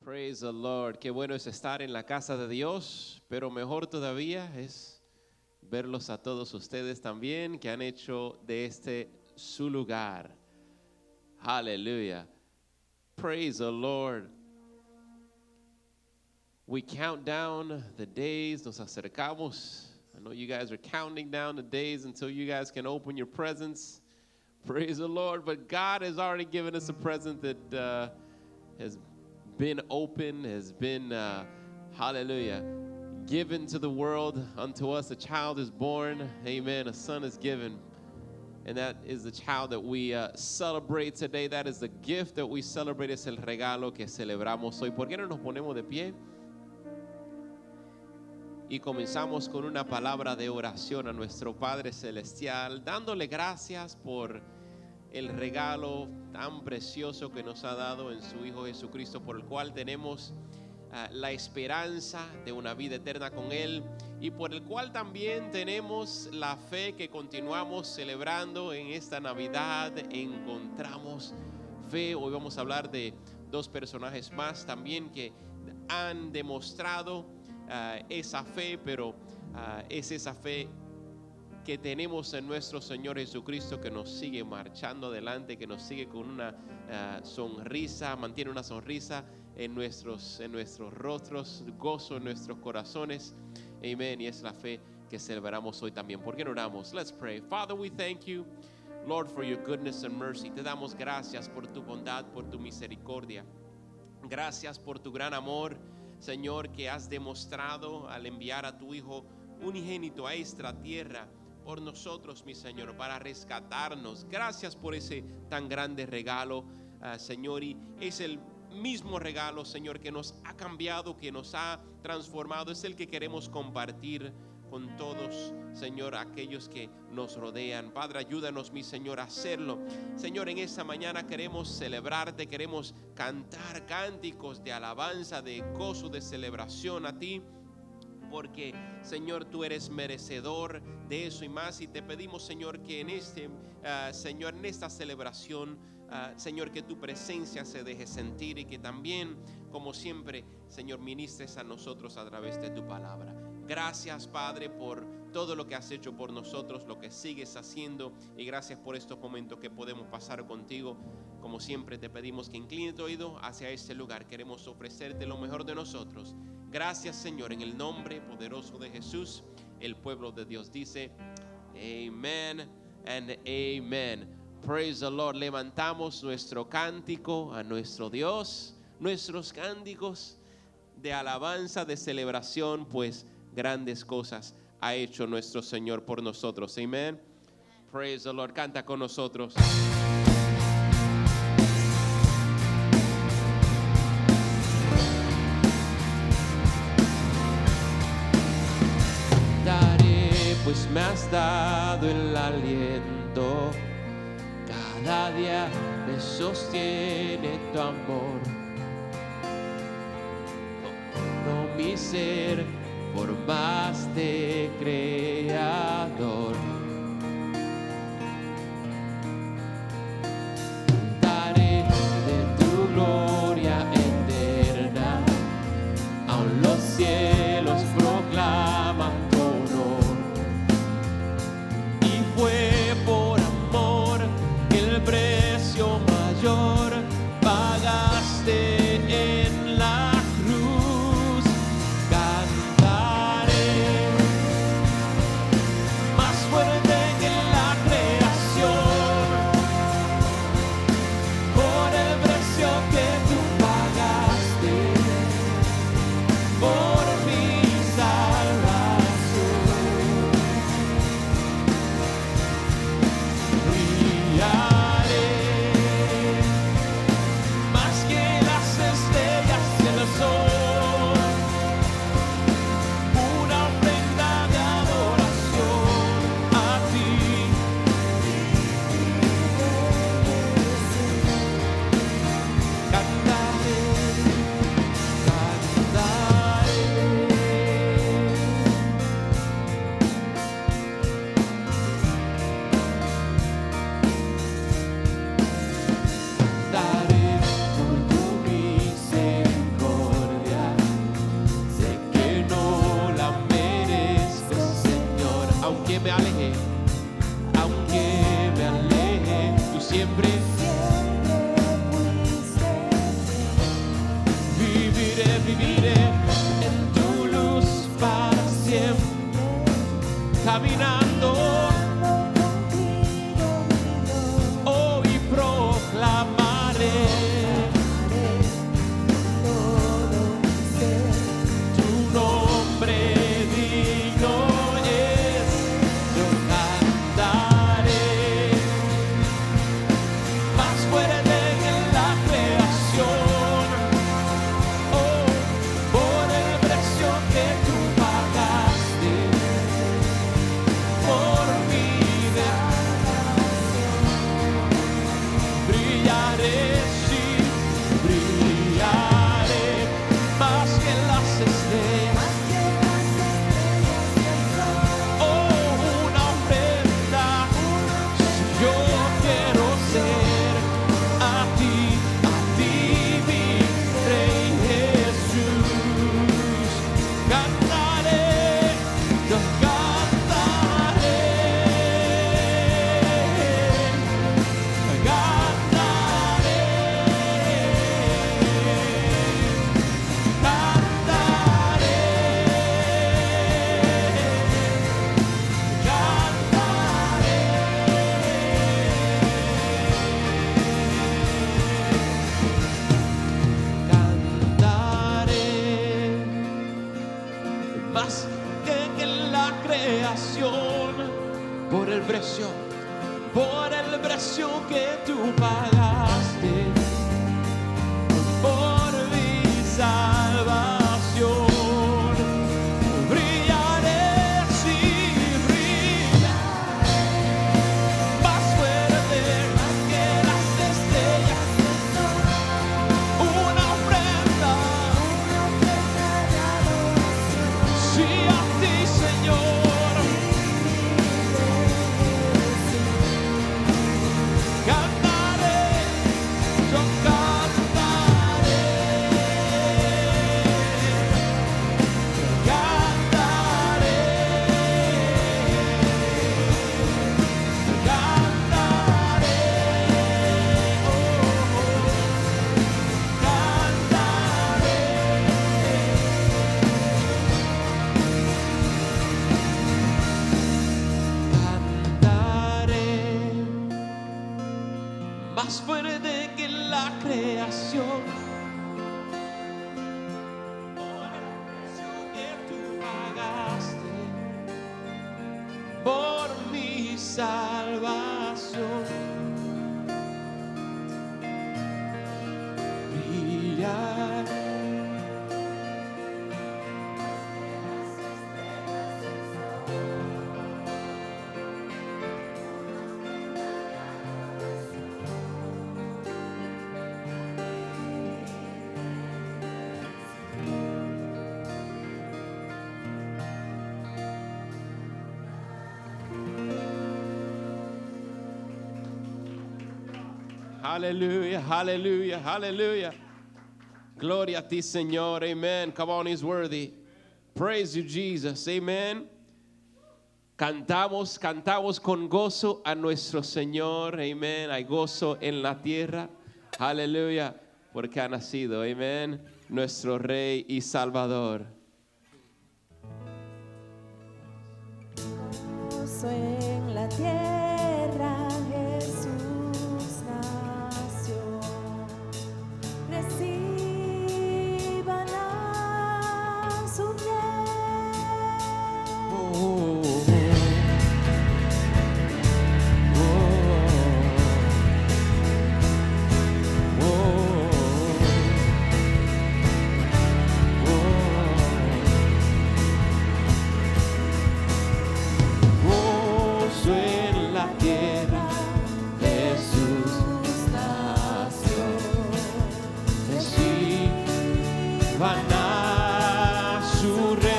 Praise the Lord. Qué bueno es estar en la casa de Dios, pero mejor todavía es verlos a todos ustedes también que han hecho de este su lugar. Aleluya. Praise the Lord. We count down the days, nos acercamos. I know you guys are counting down the days until you guys can open your presents. Praise the Lord. But God has already given us a present that has been open, has been, hallelujah, given to the world. Unto us a child is born. Amen. A son is given. And that is the child that we celebrate today. That is the gift that we celebrate. Es el regalo que celebramos hoy. ¿Por qué no nos ponemos de pie? Y comenzamos con una palabra de oración a nuestro Padre Celestial, dándole gracias por el regalo tan precioso que nos ha dado en su Hijo Jesucristo, por el cual tenemos la esperanza de una vida eterna con Él y por el cual también tenemos la fe que continuamos celebrando en esta Navidad. Encontramos fe. Hoy vamos a hablar de dos personajes más también que han demostrado esa fe, pero es esa fe que tenemos en nuestro Señor Jesucristo, que nos sigue marchando adelante, que nos sigue con una sonrisa, mantiene una sonrisa en nuestros rostros, gozo en nuestros corazones. Amén. Y es la fe que celebramos hoy también. ¿Por qué no oramos? Let's pray. Father, we thank you, Lord, for your goodness and mercy. Te damos gracias por tu bondad, por tu misericordia. Gracias por tu gran amor, Señor, que has demostrado al enviar a tu Hijo unigénito a esta tierra por nosotros, mi Señor, para rescatarnos. Gracias por ese tan grande regalo, Señor, y es el mismo regalo, Señor, que nos ha cambiado, que nos ha transformado. Es el que queremos compartir con todos, Señor, aquellos que nos rodean. Padre, ayúdanos, mi Señor, a hacerlo. Señor, en esta mañana queremos celebrarte, queremos cantar cánticos de alabanza, de gozo, de celebración a ti, porque, Señor, tú eres merecedor de eso y más. Y te pedimos, Señor, que en Señor, en esta celebración, Señor, que tu presencia se deje sentir y que también, como siempre, Señor, ministres a nosotros a través de tu palabra. Gracias, Padre, por todo lo que has hecho por nosotros, lo que sigues haciendo, y gracias por estos momentos que podemos pasar contigo. Como siempre, te pedimos que incline tu oído hacia este lugar. Queremos ofrecerte lo mejor de nosotros. Gracias, Señor, en el nombre poderoso de Jesús. El pueblo de Dios dice Amen and Amen. Praise the Lord. Levantamos nuestro cántico a nuestro Dios, nuestros cánticos de alabanza, de celebración, pues grandes cosas ha hecho nuestro Señor por nosotros. Amen. Praise the Lord. Canta con nosotros. Daré, pues me has dado el aliento. Cada día me sostiene tu amor. No mi ser, formaste creador. Daré de tu gloria eterna, aun los cielos proclaman tu honor. Y fue por amor que el precio mayor pagaste en la cruz. Cantaré que tú pagaste por mi salvación. Brillaré, sí, brillaré, más fuerte que las estrellas. Una ofrenda, sí, a ti, Señor. Cantaré, yo cantaré, cantaré, cantaré, oh, cantaré. Cantaré más fuerte que la creación, por el precio que tú pagaste por mi salvación. Brillar, aleluya, aleluya, aleluya. Gloria a ti, Señor. Amen. Come on, He's worthy. Praise you, Jesus. Amen. Cantamos con gozo a nuestro Señor. Amen. Hay gozo en la tierra. Aleluya. Porque ha nacido. Amen. Nuestro Rey y Salvador. Gozo en la tierra, Jesús nació. Reciban a su Gozo en la tierra, Jesús nació. Reciban a su Rey.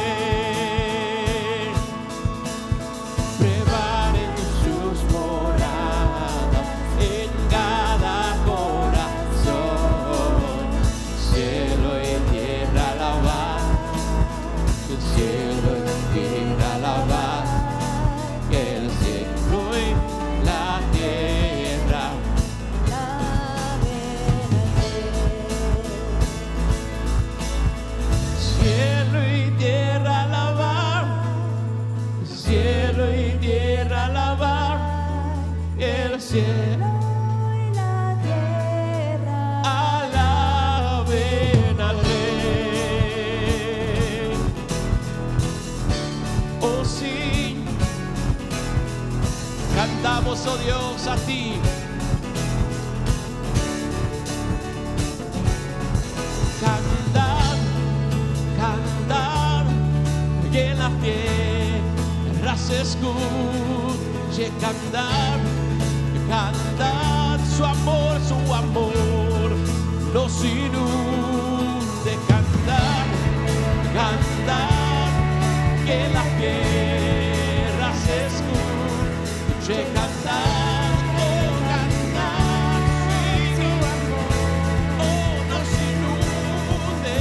Preparen sus moradas en cada corazón. Cielo y tierra alabar, el cielo y tierra alabar, el cielo y la tierra. Cielo y tierra alabar, cielo y tierra alabar, el cielo y la tierra. alaben al Rey. Oh sí, cantamos, oh Dios, a ti. Cantar, cantar, que en la tierra se escuche cantar, cantar su amor nos inunde. Cantar, cantar, que en la tierra se escuche cantar, oh cantar, sí, oh nos inunde.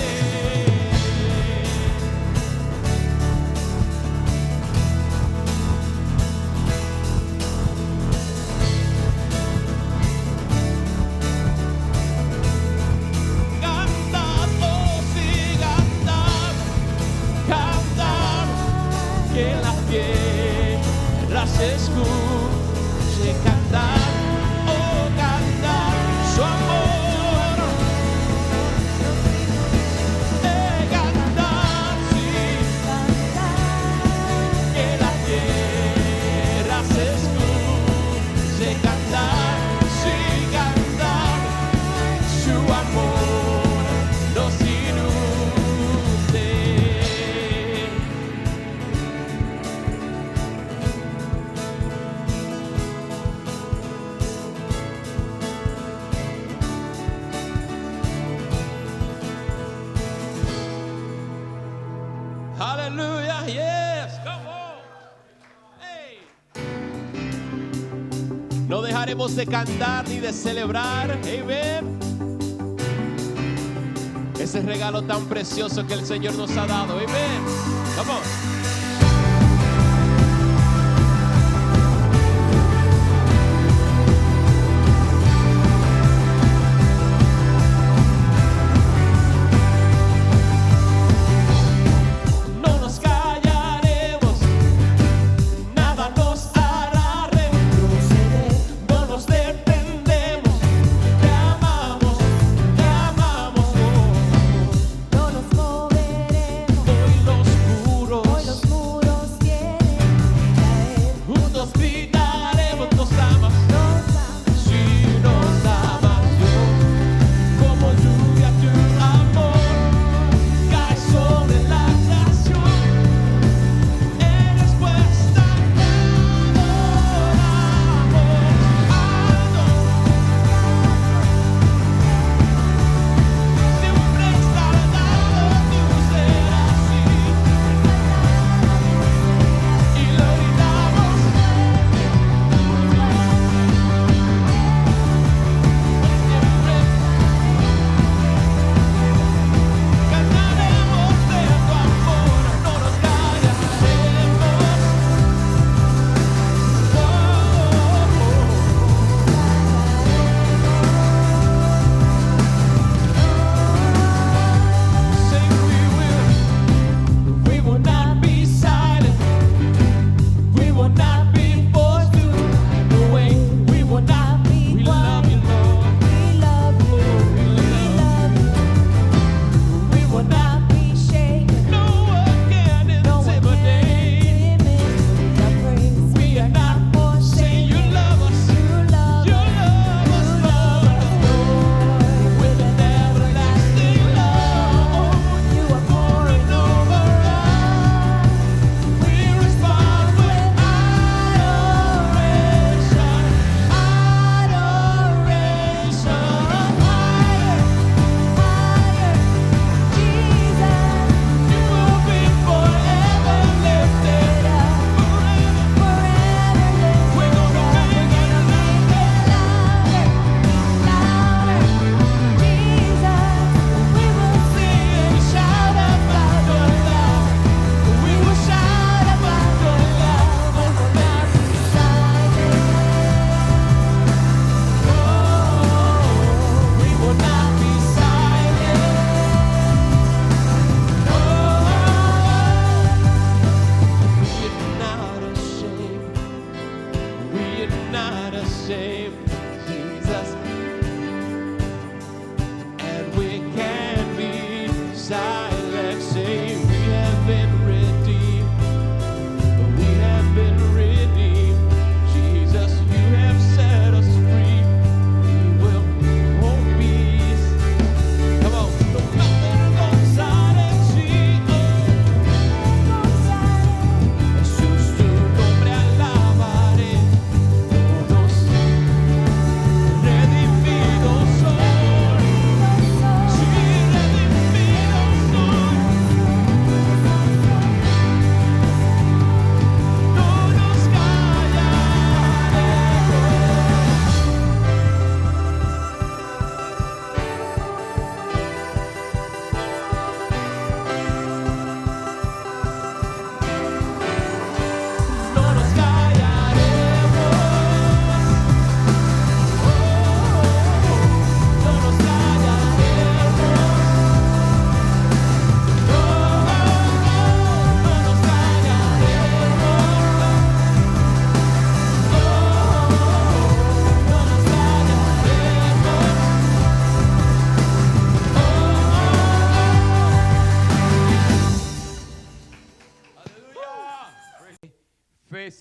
paremos de cantar ni de celebrar. Amén. Ese regalo tan precioso que el Señor nos ha dado. Amén. Vamos.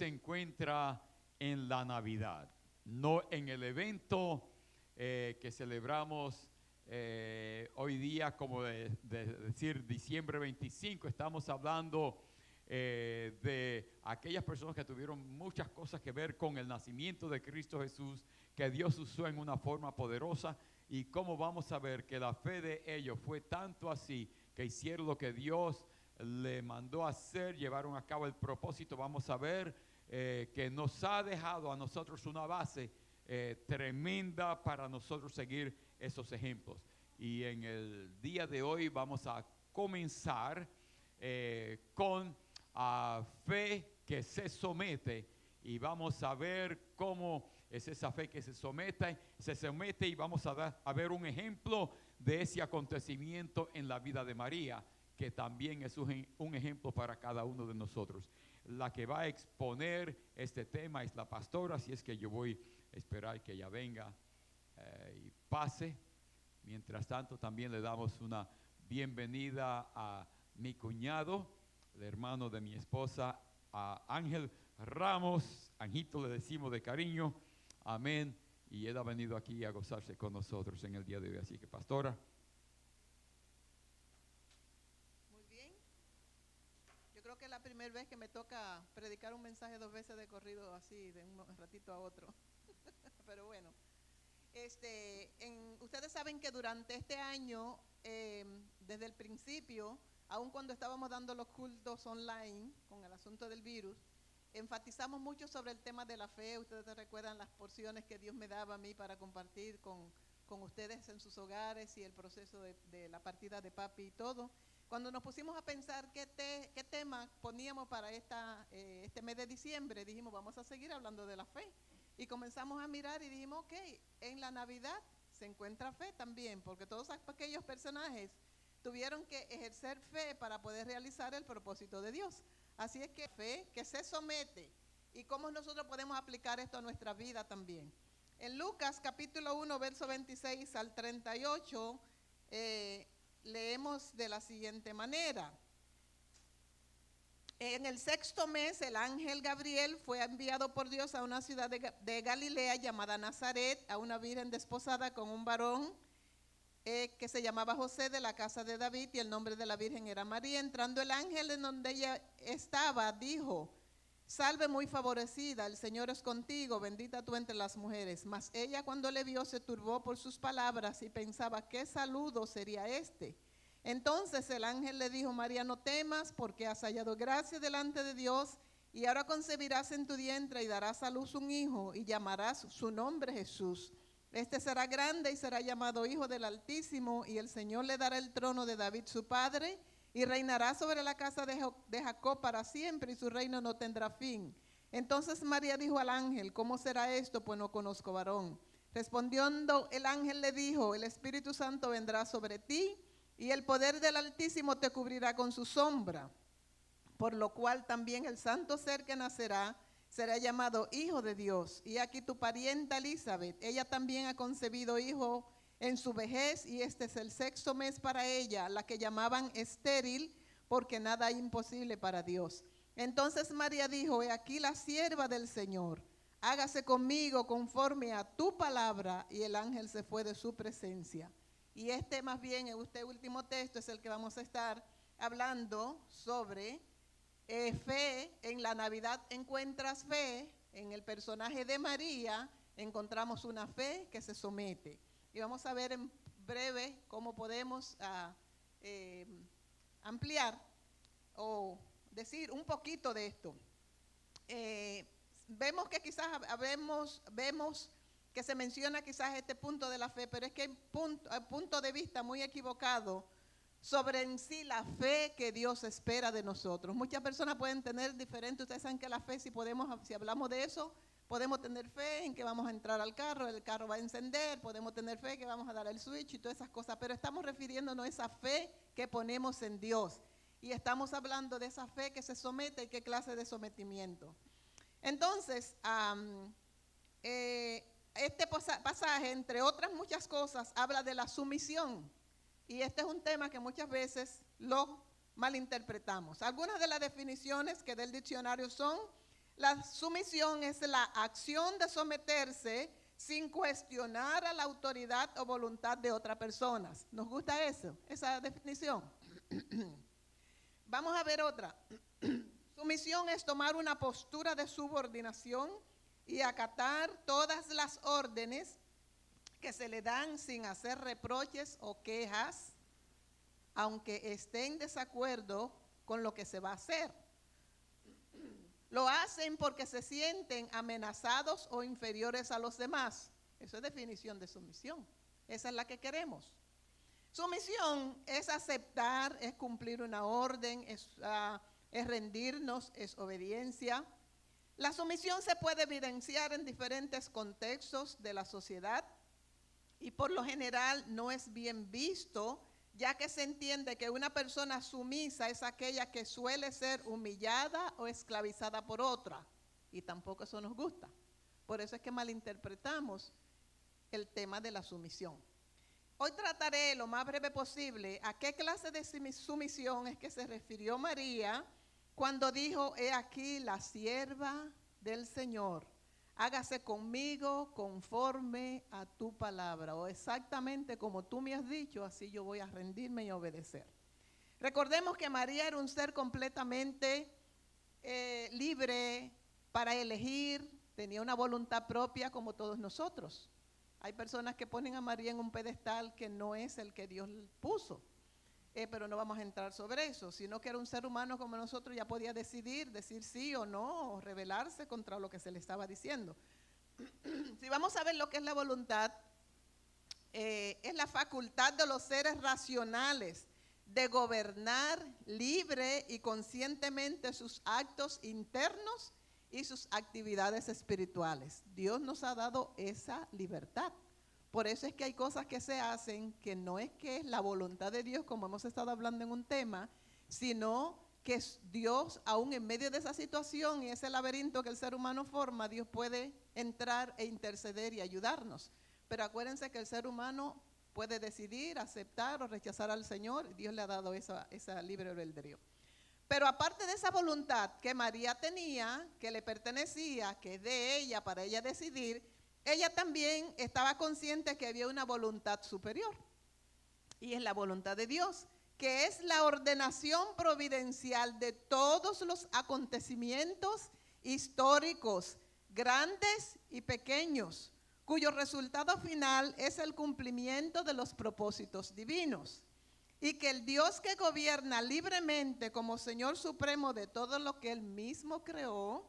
se encuentra en la Navidad, no en el evento que celebramos hoy día, como de decir diciembre 25. Estamos hablando de aquellas personas que tuvieron muchas cosas que ver con el nacimiento de Cristo Jesús, que Dios usó en una forma poderosa, y cómo vamos a ver que la fe de ellos fue tanto así que hicieron lo que Dios le mandó a hacer, llevaron a cabo el propósito. Vamos a ver que nos ha dejado a nosotros una base tremenda para nosotros seguir esos ejemplos. Y en el día de hoy vamos a comenzar con fe que se somete, y vamos a ver cómo es esa fe que se somete y vamos a ver un ejemplo de ese acontecimiento en la vida de María, que también es un ejemplo para cada uno de nosotros. La que va a exponer este tema es la pastora, así es que yo voy a esperar que ella venga y pase. Mientras tanto, también le damos una bienvenida a mi cuñado, el hermano de mi esposa, a Ángel Ramos. Anjito le decimos de cariño, amén. Y él ha venido aquí a gozarse con nosotros en el día de hoy. Así que, pastora. Muy bien. Yo creo que es la primera vez que me toca predicar un mensaje 2 veces de corrido, así de un ratito a otro. Pero bueno, ustedes saben que durante este año, desde el principio, aun cuando estábamos dando los cultos online con el asunto del virus, enfatizamos mucho sobre el tema de la fe. Ustedes recuerdan las porciones que Dios me daba a mí para compartir con ustedes en sus hogares, y el proceso de la partida de papi y todo. Cuando nos pusimos a pensar qué tema poníamos para este mes de diciembre, dijimos, vamos a seguir hablando de la fe. Y comenzamos a mirar y dijimos, ok, en la Navidad se encuentra fe también, porque todos aquellos personajes tuvieron que ejercer fe para poder realizar el propósito de Dios. Así es que fe que se somete, y cómo nosotros podemos aplicar esto a nuestra vida también. En Lucas capítulo 1, verso 26 al 38, leemos de la siguiente manera. En el 6º mes, el ángel Gabriel fue enviado por Dios a una ciudad de Galilea llamada Nazaret, a una virgen desposada con un varón que se llamaba José, de la casa de David, y el nombre de la virgen era María. Entrando el ángel en donde ella estaba, dijo: salve muy favorecida, el Señor es contigo, bendita tú entre las mujeres. Mas ella, cuando le vio, se turbó por sus palabras y pensaba, ¿qué saludo sería este? Entonces el ángel le dijo: María, no temas, porque has hallado gracia delante de Dios, y ahora concebirás en tu vientre y darás a luz un hijo, y llamarás su nombre Jesús. Este será grande y será llamado Hijo del Altísimo, y el Señor le dará el trono de David su padre, y reinará sobre la casa de Jacob para siempre, y su reino no tendrá fin. Entonces María dijo al ángel: ¿cómo será esto? Pues no conozco varón. Respondiendo el ángel le dijo: el Espíritu Santo vendrá sobre ti, y el poder del Altísimo te cubrirá con su sombra, por lo cual también el santo ser que nacerá será llamado Hijo de Dios. Y aquí tu parienta Elizabeth, ella también ha concebido hijo en su vejez, y este es el 6º mes para ella, la que llamaban estéril, porque nada hay imposible para Dios. Entonces María dijo: he aquí la sierva del Señor, hágase conmigo conforme a tu palabra. Y el ángel se fue de su presencia. Y más bien, este último texto es el que vamos a estar hablando sobre fe. En la Navidad encuentras fe. En el personaje de María encontramos una fe que se somete. Y vamos a ver en breve cómo podemos ampliar o decir un poquito de esto. Vemos que quizás vemos que se menciona quizás este punto de la fe, pero es que hay punto de vista muy equivocado sobre en sí la fe que Dios espera de nosotros. Muchas personas pueden tener diferente. Ustedes saben que la fe, si hablamos de eso, podemos tener fe en que vamos a entrar al carro, el carro va a encender, podemos tener fe que vamos a dar el switch y todas esas cosas, pero estamos refiriéndonos a esa fe que ponemos en Dios, y estamos hablando de esa fe que se somete y qué clase de sometimiento. Entonces, este pasaje, entre otras muchas cosas, habla de la sumisión, y este es un tema que muchas veces lo malinterpretamos. Algunas de las definiciones que del diccionario son: la sumisión es la acción de someterse sin cuestionar a la autoridad o voluntad de otras personas. ¿Nos gusta esa definición? Vamos a ver otra. Sumisión es tomar una postura de subordinación y acatar todas las órdenes que se le dan sin hacer reproches o quejas, aunque esté en desacuerdo con lo que se va a hacer. Lo hacen porque se sienten amenazados o inferiores a los demás. Esa es definición de sumisión. Esa es la que queremos. Sumisión es aceptar, es cumplir una orden, es rendirnos, es obediencia. La sumisión se puede evidenciar en diferentes contextos de la sociedad y por lo general no es bien visto, ya que se entiende que una persona sumisa es aquella que suele ser humillada o esclavizada por otra, y tampoco eso nos gusta. Por eso es que malinterpretamos el tema de la sumisión. Hoy trataré lo más breve posible a qué clase de sumisión es que se refirió María cuando dijo: he aquí la sierva del Señor, hágase conmigo conforme a tu palabra, o exactamente como tú me has dicho, así yo voy a rendirme y obedecer. Recordemos que María era un ser completamente libre para elegir, tenía una voluntad propia como todos nosotros. Hay personas que ponen a María en un pedestal que no es el que Dios puso, pero no vamos a entrar sobre eso, sino que era un ser humano como nosotros, ya podía decidir, decir sí o no, o rebelarse contra lo que se le estaba diciendo. Si vamos a ver lo que es la voluntad, es la facultad de los seres racionales de gobernar libre y conscientemente sus actos internos y sus actividades espirituales. Dios nos ha dado esa libertad. Por eso es que hay cosas que se hacen que no es que es la voluntad de Dios, como hemos estado hablando en un tema, sino que Dios, aún en medio de esa situación y ese laberinto que el ser humano forma, Dios puede entrar e interceder y ayudarnos. Pero acuérdense que el ser humano puede decidir, aceptar o rechazar al Señor, y Dios le ha dado esa libre albedrío. Pero aparte de esa voluntad que María tenía, que le pertenecía, que es de ella, para ella decidir, ella también estaba consciente que había una voluntad superior. Y es la voluntad de Dios, que es la ordenación providencial de todos los acontecimientos históricos, grandes y pequeños, cuyo resultado final es el cumplimiento de los propósitos divinos. Y que el Dios que gobierna libremente como Señor Supremo de todo lo que Él mismo creó,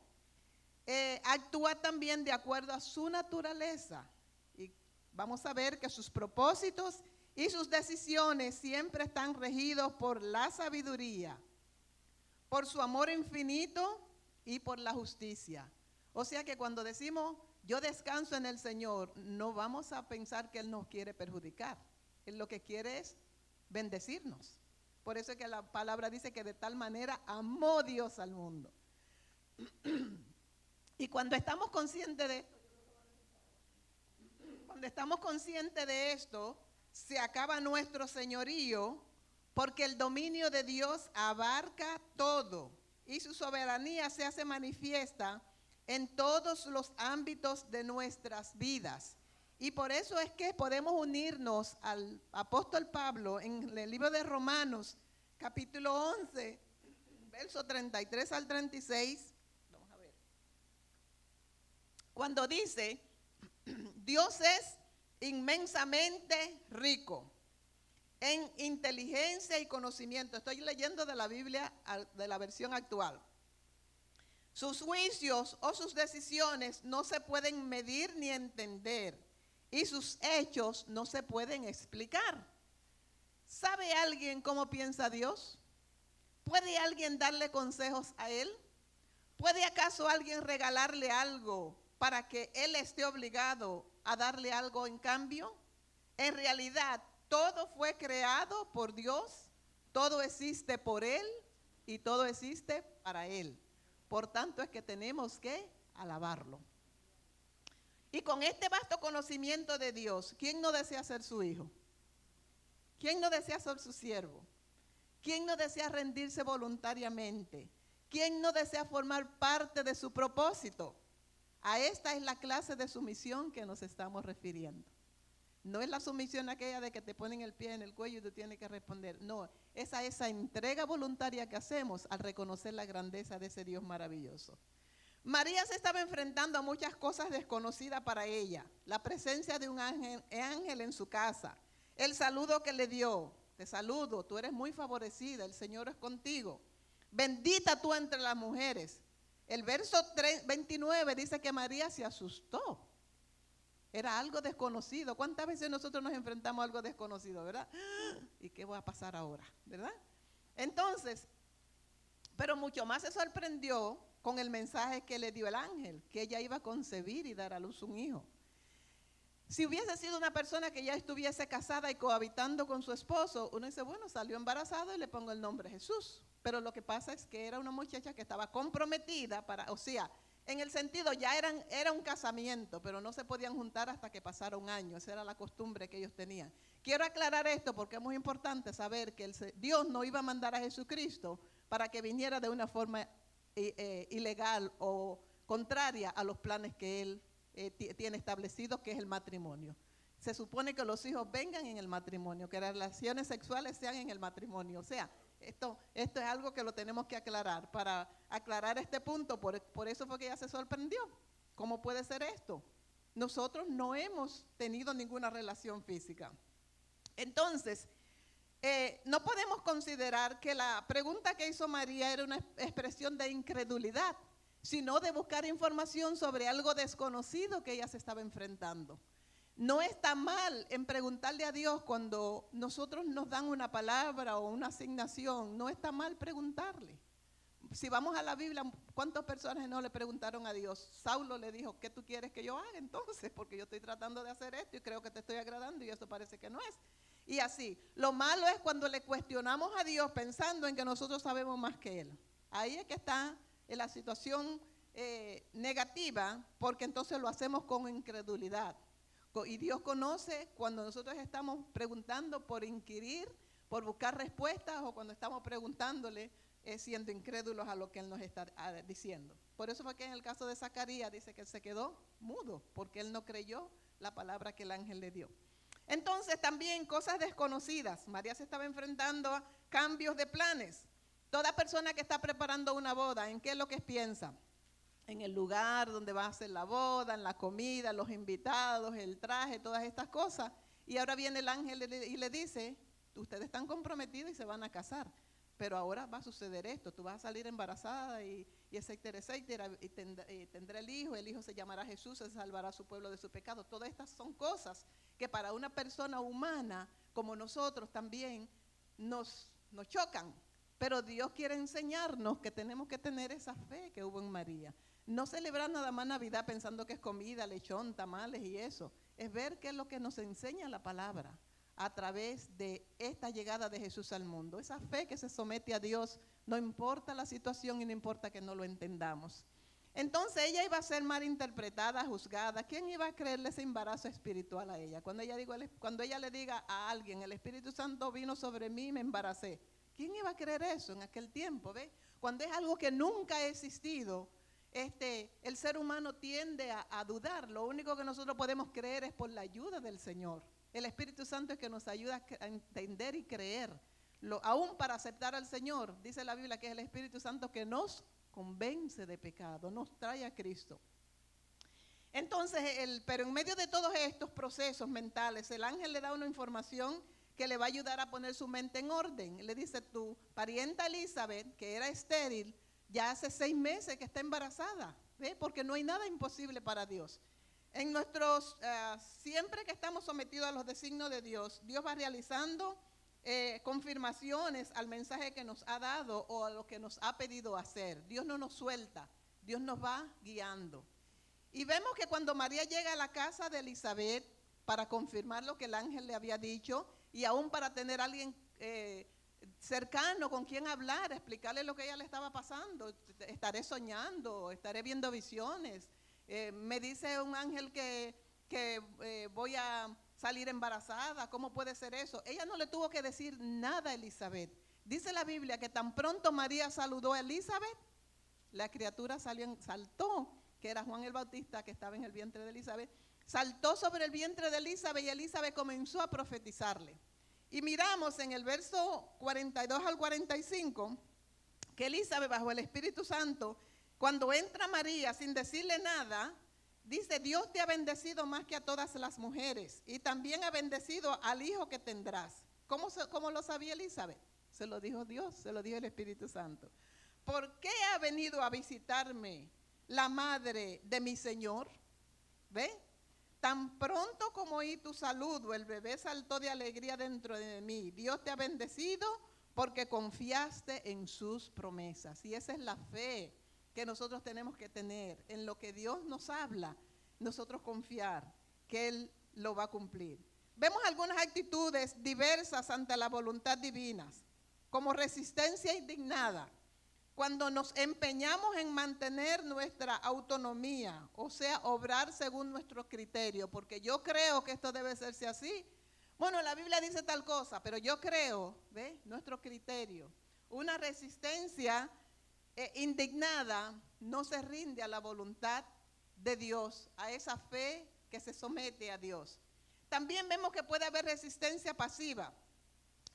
actúa también de acuerdo a su naturaleza. Y vamos a ver que sus propósitos y sus decisiones siempre están regidos por la sabiduría, por su amor infinito y por la justicia. O sea que cuando decimos yo descanso en el Señor, no vamos a pensar que Él nos quiere perjudicar. Él lo que quiere es bendecirnos. Por eso es que la palabra dice que de tal manera amó Dios al mundo. Y cuando estamos conscientes de esto, se acaba nuestro señorío, porque el dominio de Dios abarca todo y su soberanía se hace manifiesta en todos los ámbitos de nuestras vidas. Y por eso es que podemos unirnos al apóstol Pablo en el libro de Romanos, capítulo 11, verso 33 al 36. Vamos a ver. Cuando dice, Dios es inmensamente rico en inteligencia y conocimiento. Estoy leyendo de la Biblia, de la versión actual. Sus juicios o sus decisiones no se pueden medir ni entender, y sus hechos no se pueden explicar. ¿Sabe alguien cómo piensa Dios? ¿Puede alguien darle consejos a Él? ¿Puede acaso alguien regalarle algo para que Él esté obligado a darle algo en cambio? En realidad, todo fue creado por Dios, todo existe por Él y todo existe para Él. Por tanto, es que tenemos que alabarlo. Y con este vasto conocimiento de Dios, ¿quién no desea ser su hijo? ¿Quién no desea ser su siervo? ¿Quién no desea rendirse voluntariamente? ¿Quién no desea formar parte de su propósito? A esta es la clase de sumisión que nos estamos refiriendo. No es la sumisión aquella de que te ponen el pie en el cuello y tú tienes que responder. No, es esa entrega voluntaria que hacemos al reconocer la grandeza de ese Dios maravilloso. María se estaba enfrentando a muchas cosas desconocidas para ella. La presencia de un ángel en su casa. El saludo que le dio. Te saludo, tú eres muy favorecida, el Señor es contigo. Bendita tú entre las mujeres. El verso 29 dice que María se asustó. Era algo desconocido. ¿Cuántas veces nosotros nos enfrentamos a algo desconocido, verdad? ¿Y qué va a pasar ahora, verdad? Entonces, pero mucho más se sorprendió con el mensaje que le dio el ángel, que ella iba a concebir y dar a luz un hijo. Si hubiese sido una persona que ya estuviese casada y cohabitando con su esposo, uno dice, bueno, salió embarazada y le pongo el nombre Jesús. Pero lo que pasa es que era una muchacha que estaba comprometida para, o sea, en el sentido ya era un casamiento, pero no se podían juntar hasta que pasara un año. Esa era la costumbre que ellos tenían. Quiero aclarar esto porque es muy importante saber que Dios no iba a mandar a Jesucristo para que viniera de una forma ilegal o contraria a los planes que Él tiene establecidos, que es el matrimonio. Se supone que los hijos vengan en el matrimonio, que las relaciones sexuales sean en el matrimonio. O sea, esto es algo que lo tenemos que aclarar. Para aclarar este punto, por eso fue que ella se sorprendió. ¿Cómo puede ser esto? Nosotros no hemos tenido ninguna relación física. Entonces, no podemos considerar que la pregunta que hizo María era una expresión de incredulidad, sino de buscar información sobre algo desconocido que ella se estaba enfrentando. No está mal en preguntarle a Dios cuando nosotros nos dan una palabra o una asignación, no está mal preguntarle. Si vamos a la Biblia, ¿cuántas personas no le preguntaron a Dios? Saulo le dijo, ¿qué tú quieres que yo haga entonces? Porque yo estoy tratando de hacer esto y creo que te estoy agradando y eso parece que no es. Y así, lo malo es cuando le cuestionamos a Dios pensando en que nosotros sabemos más que Él. Ahí es que está en la situación negativa, porque entonces lo hacemos con incredulidad. Y Dios conoce cuando nosotros estamos preguntando por inquirir, por buscar respuestas, o cuando estamos preguntándole siendo incrédulos a lo que Él nos está diciendo. Por eso fue que en el caso de Zacarías dice que él se quedó mudo, porque él no creyó la palabra que el ángel le dio. Entonces también cosas desconocidas. María se estaba enfrentando a cambios de planes. Toda persona que está preparando una boda, ¿en qué es lo que piensa? En el lugar donde va a hacer la boda, en la comida, los invitados, el traje, todas estas cosas. Y ahora viene el ángel y le dice, ustedes están comprometidos y se van a casar, pero ahora va a suceder esto, tú vas a salir embarazada y etcétera, etcétera, y tendrá el hijo se llamará Jesús, se salvará a su pueblo de su pecado. Todas estas son cosas que para una persona humana como nosotros también nos chocan. Pero Dios quiere enseñarnos que tenemos que tener esa fe que hubo en María. No celebrar nada más Navidad pensando que es comida, lechón, tamales y eso. Es ver qué es lo que nos enseña la palabra a través de esta llegada de Jesús al mundo. Esa fe que se somete a Dios, no importa la situación y no importa que no lo entendamos. Entonces ella iba a ser malinterpretada, juzgada. ¿Quién iba a creerle ese embarazo espiritual a ella? Cuando ella le diga a alguien, el Espíritu Santo vino sobre mí y me embaracé. ¿Quién iba a creer eso en aquel tiempo? ¿Ve? Cuando es algo que nunca ha existido, el ser humano tiende a dudar. Lo único que nosotros podemos creer es por la ayuda del Señor. El Espíritu Santo es que nos ayuda a entender y creer. Aún para aceptar al Señor, dice la Biblia que es el Espíritu Santo que nos convence de pecado, nos trae a Cristo. Entonces, pero en medio de todos estos procesos mentales, el ángel le da una información que le va a ayudar a poner su mente en orden. Le dice, tu parienta Elizabeth, que era estéril, ya hace 6 meses que está embarazada, ¿ve? Porque no hay nada imposible para Dios. En siempre que estamos sometidos a los designios de Dios, Dios va realizando confirmaciones al mensaje que nos ha dado o a lo que nos ha pedido hacer. Dios no nos suelta, Dios nos va guiando. Y vemos que cuando María llega a la casa de Elizabeth para confirmar lo que el ángel le había dicho, y aún para tener a alguien cercano con quien hablar, explicarle lo que a ella le estaba pasando, estaré soñando, estaré viendo visiones, me dice un ángel que voy a salir embarazada, ¿cómo puede ser eso? Ella no le tuvo que decir nada a Elizabeth. Dice la Biblia que tan pronto María saludó a Elizabeth, la criatura saltó, que era Juan el Bautista que estaba en el vientre de Elizabeth, saltó sobre el vientre de Elizabeth y Elizabeth comenzó a profetizarle. Y miramos en el verso 42 al 45 que Elizabeth, bajo el Espíritu Santo, cuando entra María sin decirle nada, dice, Dios te ha bendecido más que a todas las mujeres y también ha bendecido al hijo que tendrás. ¿Cómo lo sabía Elizabeth? Se lo dijo Dios, se lo dijo el Espíritu Santo. ¿por qué ha venido a visitarme la madre de mi Señor? ¿Ve? Tan pronto como oí tu saludo, el bebé saltó de alegría dentro de mí. Dios te ha bendecido porque confiaste en sus promesas. Y esa es la fe que nosotros tenemos que tener. En lo que Dios nos habla, nosotros confiar que Él lo va a cumplir. Vemos algunas actitudes diversas ante la voluntad divina, como resistencia indignada. Cuando nos empeñamos en mantener nuestra autonomía, o sea, obrar según nuestro criterio, porque yo creo que esto debe hacerse así. Bueno, la Biblia dice tal cosa, pero yo creo, ¿ve? Nuestro criterio. Una resistencia indignada no se rinde a la voluntad de Dios, a esa fe que se somete a Dios. También vemos que puede haber resistencia pasiva.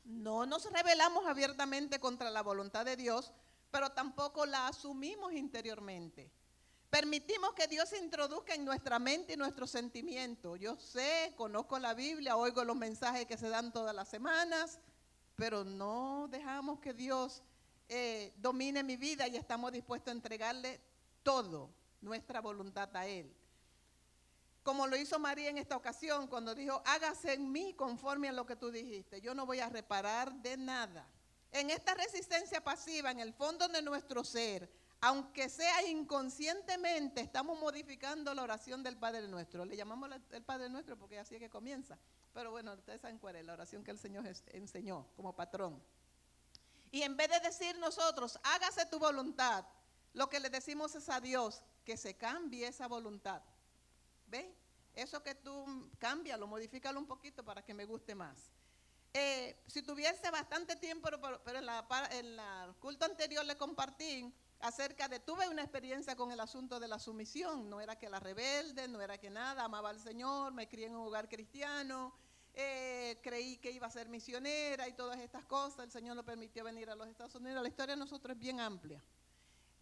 No nos rebelamos abiertamente contra la voluntad de Dios, pero tampoco la asumimos interiormente. Permitimos que Dios se introduzca en nuestra mente y nuestros sentimientos. Yo sé, conozco la Biblia, oigo los mensajes que se dan todas las semanas, pero no dejamos que Dios domine mi vida y estamos dispuestos a entregarle todo, nuestra voluntad a Él. Como lo hizo María en esta ocasión, cuando dijo, hágase en mí conforme a lo que tú dijiste. Yo no voy a reparar de nada. En esta resistencia pasiva, en el fondo de nuestro ser, aunque sea inconscientemente, estamos modificando la oración del Padre Nuestro. Le llamamos el Padre Nuestro porque así es que comienza. Pero bueno, ustedes saben cuál es la oración que el Señor enseñó como patrón. Y en vez de decir nosotros, hágase tu voluntad, lo que le decimos es a Dios, que se cambie esa voluntad. ¿Ve? Eso que tú cámbialo, modifícalo un poquito para que me guste más. Si tuviese bastante tiempo, pero en el culto anterior le compartí acerca de, tuve una experiencia con el asunto de la sumisión. No era que la rebelde, no era que nada, amaba al Señor, me crié en un hogar cristiano, creí que iba a ser misionera y todas estas cosas. El Señor nos permitió venir a los Estados Unidos. La historia de nosotros es bien amplia.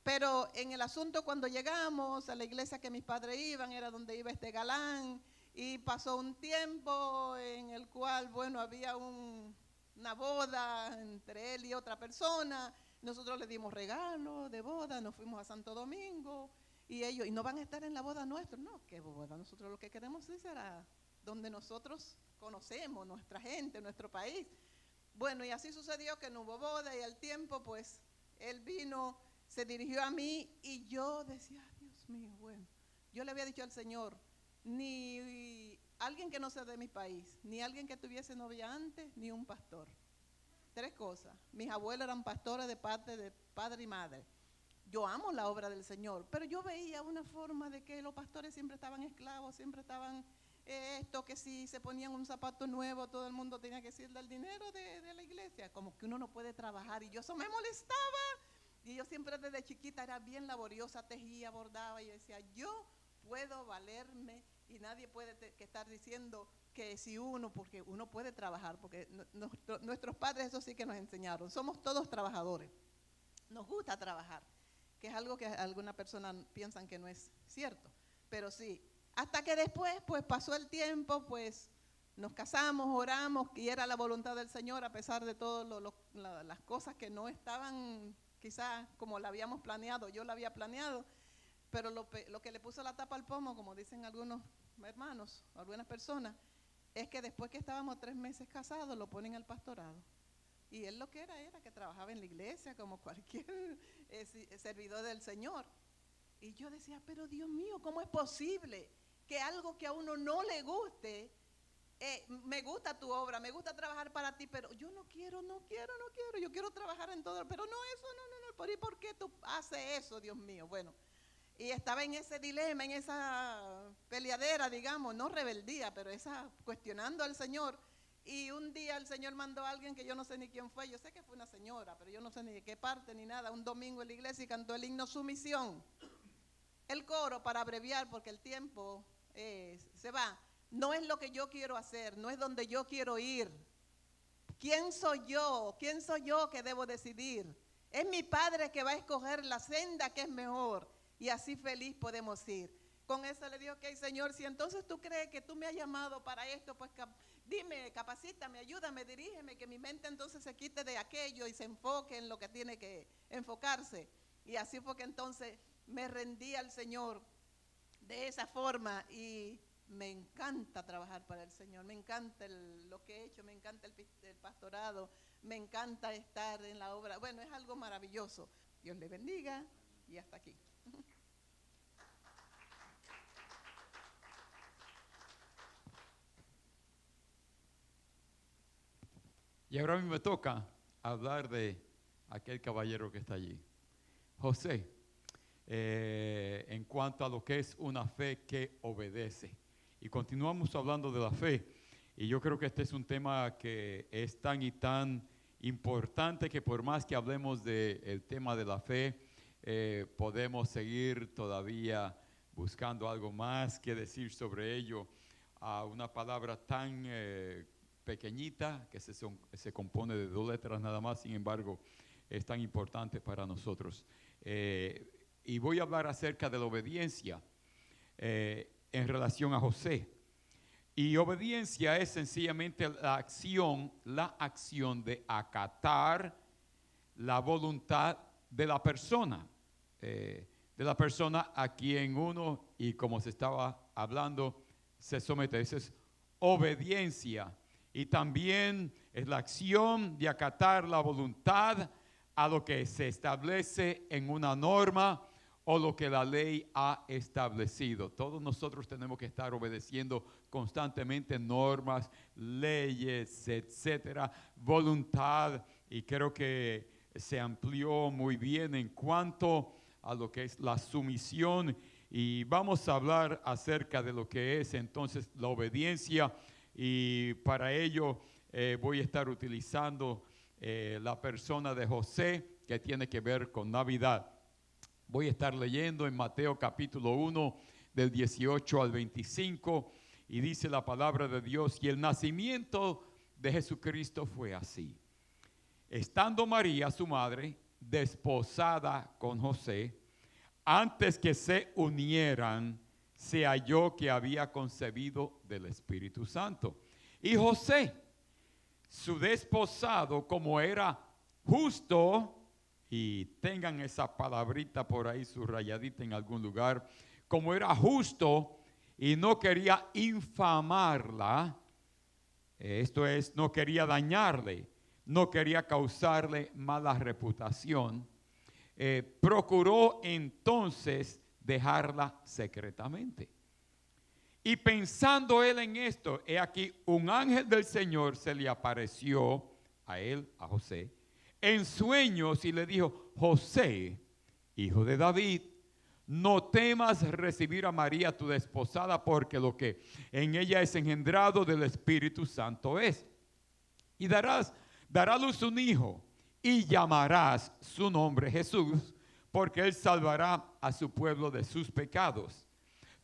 Pero en el asunto, cuando llegamos a la iglesia que mis padres iban, era donde iba este galán. Y pasó un tiempo en el cual, bueno, había una boda entre él y otra persona. Nosotros le dimos regalo de boda, nos fuimos a Santo Domingo. Y ellos, ¿y no van a estar en la boda nuestra? No, ¿qué boda? Nosotros lo que queremos es será donde nosotros conocemos, nuestra gente, nuestro país. Bueno, y así sucedió que no hubo boda y al tiempo, pues, él vino, se dirigió a mí y yo decía, Dios mío, bueno, yo le había dicho al Señor, ni alguien que no sea de mi país, ni alguien que tuviese novia antes, ni un pastor. 3 cosas. Mis abuelos eran pastores de parte de padre y madre. Yo amo la obra del Señor, pero yo veía una forma de que los pastores siempre estaban esclavos, siempre estaban esto, que si se ponían un zapato nuevo, todo el mundo tenía que decirle el dinero de la iglesia, como que uno no puede trabajar, y yo eso me molestaba. Y yo siempre desde chiquita era bien laboriosa, tejía, bordaba, y decía, yo puedo valerme y nadie puede estar diciendo que si uno, porque uno puede trabajar, porque nuestros padres eso sí que nos enseñaron, somos todos trabajadores, nos gusta trabajar, que es algo que algunas personas piensan que no es cierto, pero sí, hasta que después pues pasó el tiempo, pues nos casamos, oramos, y era la voluntad del Señor a pesar de todas las cosas que no estaban quizás como la habíamos planeado, yo la había planeado, pero lo que le puso la tapa al pomo, como dicen algunos hermanos, algunas personas, es que después que estábamos 3 meses casados, lo ponen al pastorado. Y él lo que era que trabajaba en la iglesia como cualquier servidor del Señor. Y yo decía, pero Dios mío, ¿cómo es posible que algo que a uno no le guste, me gusta tu obra, me gusta trabajar para ti, pero yo no quiero, yo quiero trabajar en todo, pero no, eso no, ¿y por qué tú haces eso, Dios mío? Bueno, y estaba en ese dilema, en esa peleadera, digamos, no rebeldía, pero esa cuestionando al Señor. Y un día el Señor mandó a alguien que yo no sé ni quién fue, yo sé que fue una señora, pero yo no sé ni de qué parte ni nada, un domingo en la iglesia y cantó el himno Sumisión. El coro, para abreviar, porque el tiempo se va, no es lo que yo quiero hacer, no es donde yo quiero ir. ¿Quién soy yo? ¿Quién soy yo que debo decidir? Es mi Padre que va a escoger la senda que es mejor. Y así feliz podemos ir. Con eso le digo, ok, Señor, si entonces tú crees que tú me has llamado para esto, pues dime, capacítame, ayúdame, dirígeme, que mi mente entonces se quite de aquello y se enfoque en lo que tiene que enfocarse. Y así fue que entonces me rendí al Señor de esa forma y me encanta trabajar para el Señor, me encanta lo que he hecho, me encanta el pastorado, me encanta estar en la obra. Bueno, es algo maravilloso. Dios le bendiga y hasta aquí. Y ahora a mí me toca hablar de aquel caballero que está allí, José, en cuanto a lo que es una fe que obedece. Y continuamos hablando de la fe. Y yo creo que este es un tema que es tan y tan importante que por más que hablemos del tema de la fe, podemos seguir todavía buscando algo más que decir sobre ello. A una palabra tan pequeñita que se compone de 2 letras nada más, sin embargo, es tan importante para nosotros. Y voy a hablar acerca de la obediencia en relación a José. Y obediencia es sencillamente la acción de acatar la voluntad de la persona a quien uno, y como se estaba hablando, se somete. Esa es obediencia. Y también es la acción de acatar la voluntad a lo que se establece en una norma o lo que la ley ha establecido. Todos nosotros tenemos que estar obedeciendo constantemente normas, leyes, etcétera, voluntad. Y creo que se amplió muy bien en cuanto a lo que es la sumisión. Y vamos a hablar acerca de lo que es entonces la obediencia. Y para ello voy a estar utilizando la persona de José, que tiene que ver con Navidad. Voy a estar leyendo en Mateo capítulo 1 del 18 al 25 y dice la palabra de Dios: y el nacimiento de Jesucristo fue así. Estando María, su madre, desposada con José, antes que se unieran, se halló que había concebido del Espíritu Santo. Y José, su desposado, como era justo, y tengan esa palabrita por ahí subrayadita en algún lugar, como era justo y no quería infamarla, esto es, no quería dañarle, no quería causarle mala reputación, procuró entonces dejarla secretamente. Y pensando él en esto, he aquí un ángel del Señor se le apareció a él, a José, en sueños y le dijo: José, hijo de David, no temas recibir a María tu desposada, porque lo que en ella es engendrado del Espíritu Santo es. Y dará a luz un hijo y llamarás su nombre Jesús, porque él salvará a su pueblo de sus pecados.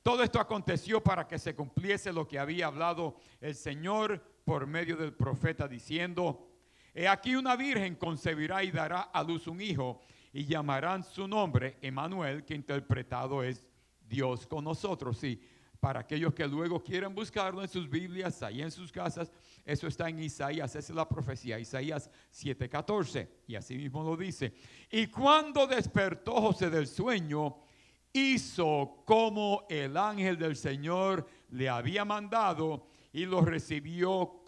Todo esto aconteció para que se cumpliese lo que había hablado el Señor por medio del profeta, diciendo: he aquí una virgen concebirá y dará a luz un hijo, y llamarán su nombre Emmanuel, que interpretado es Dios con nosotros. Y para aquellos que luego quieren buscarlo en sus Biblias, ahí en sus casas, eso está en Isaías, esa es la profecía, Isaías 7:14, y así mismo lo dice. Y cuando despertó José del sueño, hizo como el ángel del Señor le había mandado, y la recibió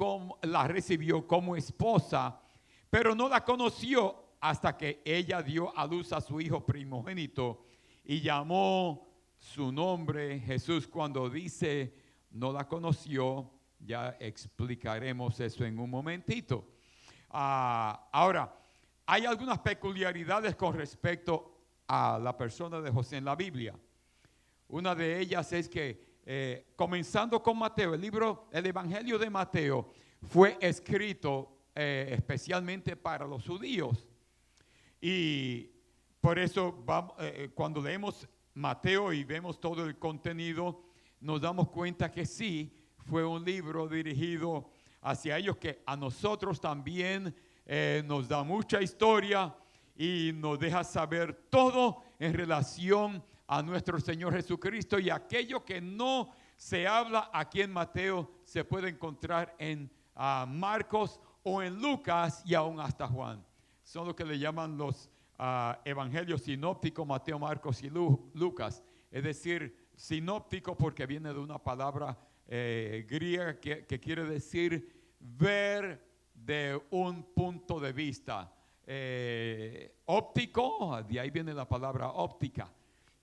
como esposa, pero no la conoció hasta que ella dio a luz a su hijo primogénito y llamó su nombre Jesús. Cuando dice no la conoció, ya explicaremos eso en un momentito. Ahora, hay algunas peculiaridades con respecto a la persona de José en la Biblia. Una de ellas es que comenzando con Mateo, el Evangelio de Mateo fue escrito especialmente para los judíos. Y por eso cuando leemos Mateo y vemos todo el contenido, nos damos cuenta que sí, fue un libro dirigido hacia ellos, que a nosotros también nos da mucha historia y nos deja saber todo en relación a nuestro Señor Jesucristo, y aquello que no se habla aquí en Mateo se puede encontrar en Marcos o en Lucas y aún hasta Juan. Son lo que le llaman evangelios sinópticos, Mateo, Marcos y Lucas. Es decir, sinóptico porque viene de una palabra griega que quiere decir ver de un punto de vista. Óptico, de ahí viene la palabra óptica,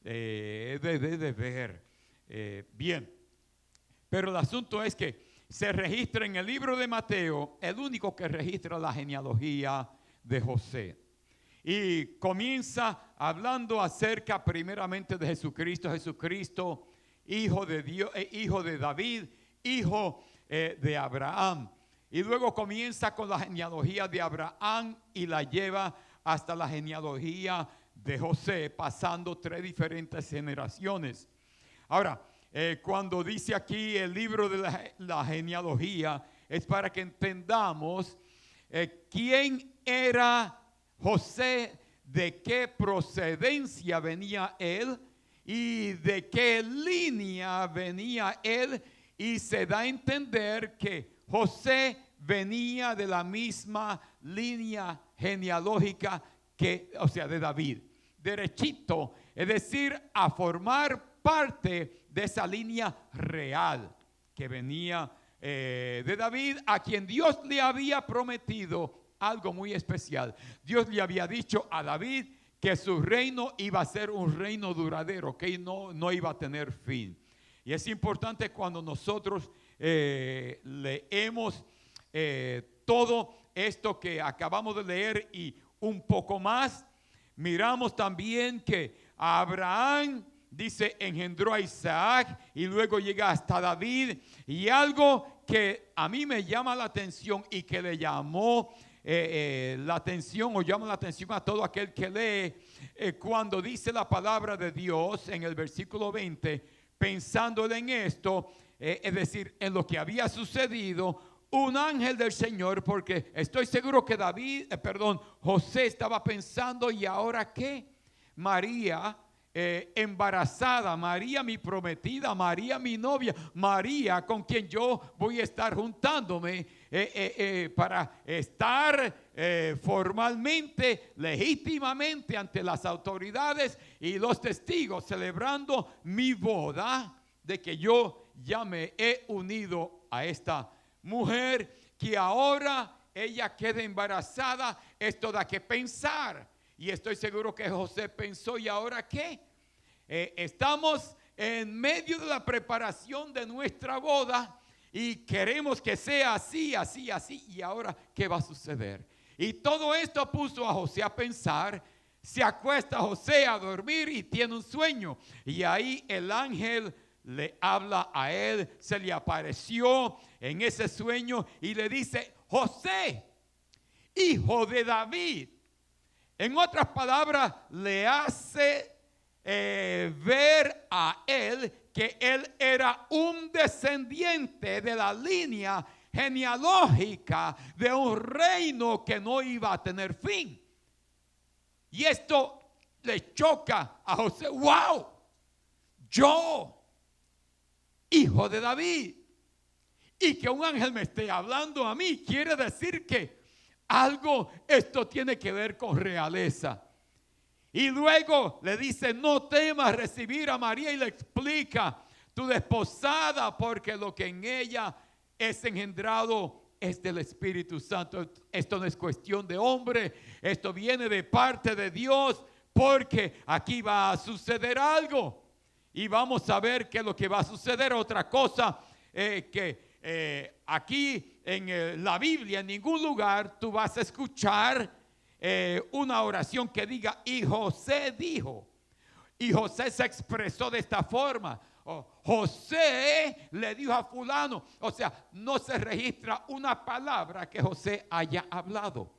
de ver. Bien, pero el asunto es que se registra en el libro de Mateo, el único que registra la genealogía de José. Y comienza hablando acerca primeramente de Jesucristo. Jesucristo, hijo de Dios, hijo de David, hijo de Abraham. Y luego comienza con la genealogía de Abraham y la lleva hasta la genealogía de José, pasando 3 diferentes generaciones. Ahora, cuando dice aquí el libro de la genealogía, es para que entendamos quién era José, de qué procedencia venía él y de qué línea venía él. Y se da a entender que José venía de la misma línea genealógica o sea, de David. Derechito, es decir, a formar parte de esa línea real que venía de David, a quien Dios le había prometido algo muy especial. Dios le había dicho a David que su reino iba a ser un reino duradero, que no iba a tener fin. Y es importante cuando nosotros leemos todo esto que acabamos de leer y un poco más, miramos también que Abraham, dice, engendró a Isaac y luego llega hasta David. Y algo que a mí me llama la atención y que le llamó la atención o llama la atención a todo aquel que lee, cuando dice la palabra de Dios en el versículo 20, pensándole en esto, es decir, en lo que había sucedido, un ángel del Señor, porque estoy seguro que José estaba pensando, ¿y ahora qué? María embarazada, María mi prometida, María mi novia, María con quien yo voy a estar juntándome para estar formalmente, legítimamente ante las autoridades y los testigos, celebrando mi boda, de que yo ya me he unido a esta mujer, que ahora ella quede embarazada. Esto da que pensar. Y estoy seguro que José pensó, ¿y ahora qué? Estamos en medio de la preparación de nuestra boda y queremos que sea así, así, así. ¿Y ahora qué va a suceder? Y todo esto puso a José a pensar. Se acuesta José a dormir y tiene un sueño. Y ahí el ángel le habla a él, se le apareció en ese sueño y le dice, José, hijo de David. En otras palabras, le hace ver a él que él era un descendiente de la línea genealógica de un reino que no iba a tener fin. Y esto le choca a José. ¡Wow! Yo, hijo de David, y que un ángel me esté hablando a mí, quiere decir que esto tiene que ver con realeza. Y luego le dice, no temas recibir a María, y le explica, tu desposada, porque lo que en ella es engendrado es del Espíritu Santo. Esto no es cuestión de hombre, esto viene de parte de Dios, porque aquí va a suceder algo. Y vamos a ver qué es lo que va a suceder. Otra cosa aquí en la Biblia, en ningún lugar tú vas a escuchar una oración que diga, y José dijo, y José se expresó de esta forma, José le dijo a fulano. O sea, no se registra una palabra que José haya hablado.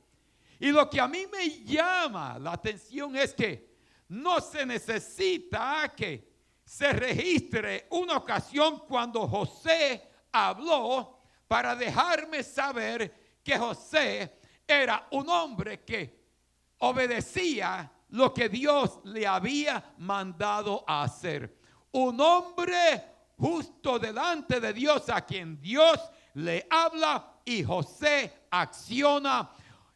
Y lo que a mí me llama la atención es que no se necesita que se registre una ocasión cuando José habló para dejarme saber que José era un hombre que obedecía lo que Dios le había mandado a hacer. Un hombre justo delante de Dios, a quien Dios le habla y José acciona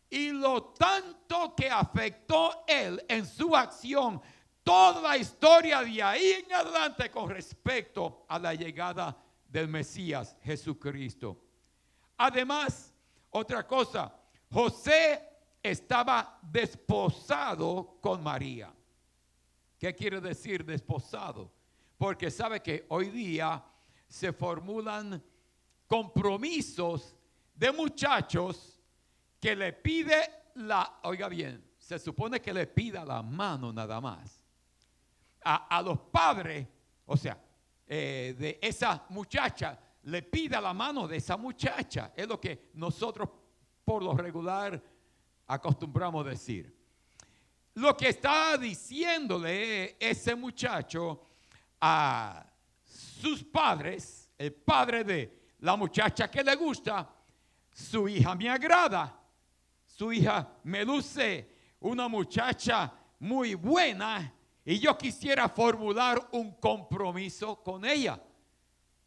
y lo tanto que afectó él en su acción, toda la historia de ahí en adelante con respecto a la llegada del Mesías Jesucristo. Además, otra cosa, José estaba desposado con María. ¿Qué quiere decir desposado? Porque sabe que hoy día se formulan compromisos de muchachos que le pide oiga bien, se supone que le pida la mano nada más a los padres, o sea, de esa muchacha, le pida la mano de esa muchacha. Es lo que nosotros por lo regular acostumbramos decir. Lo que está diciéndole ese muchacho a sus padres, el padre de la muchacha que le gusta, su hija me agrada, su hija me luce una muchacha muy buena y yo quisiera formular un compromiso con ella.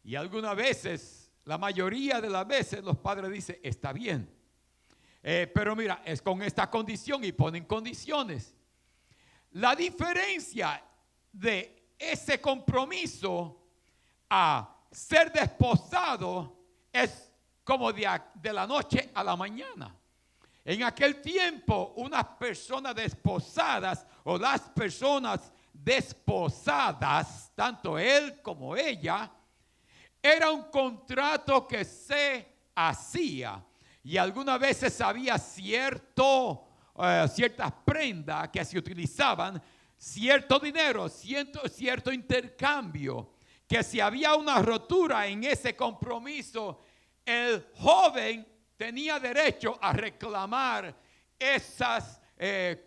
Y algunas veces, la mayoría de las veces, los padres dicen, está bien. Pero mira, es con esta condición y ponen condiciones. La diferencia de ese compromiso a ser desposado es como de la noche a la mañana. En aquel tiempo, unas personas desposadas o las personas desposadas, tanto él como ella, era un contrato que se hacía y algunas veces había ciertas prendas que se utilizaban, cierto dinero, cierto intercambio, que si había una rotura en ese compromiso, el joven tenía derecho a reclamar esas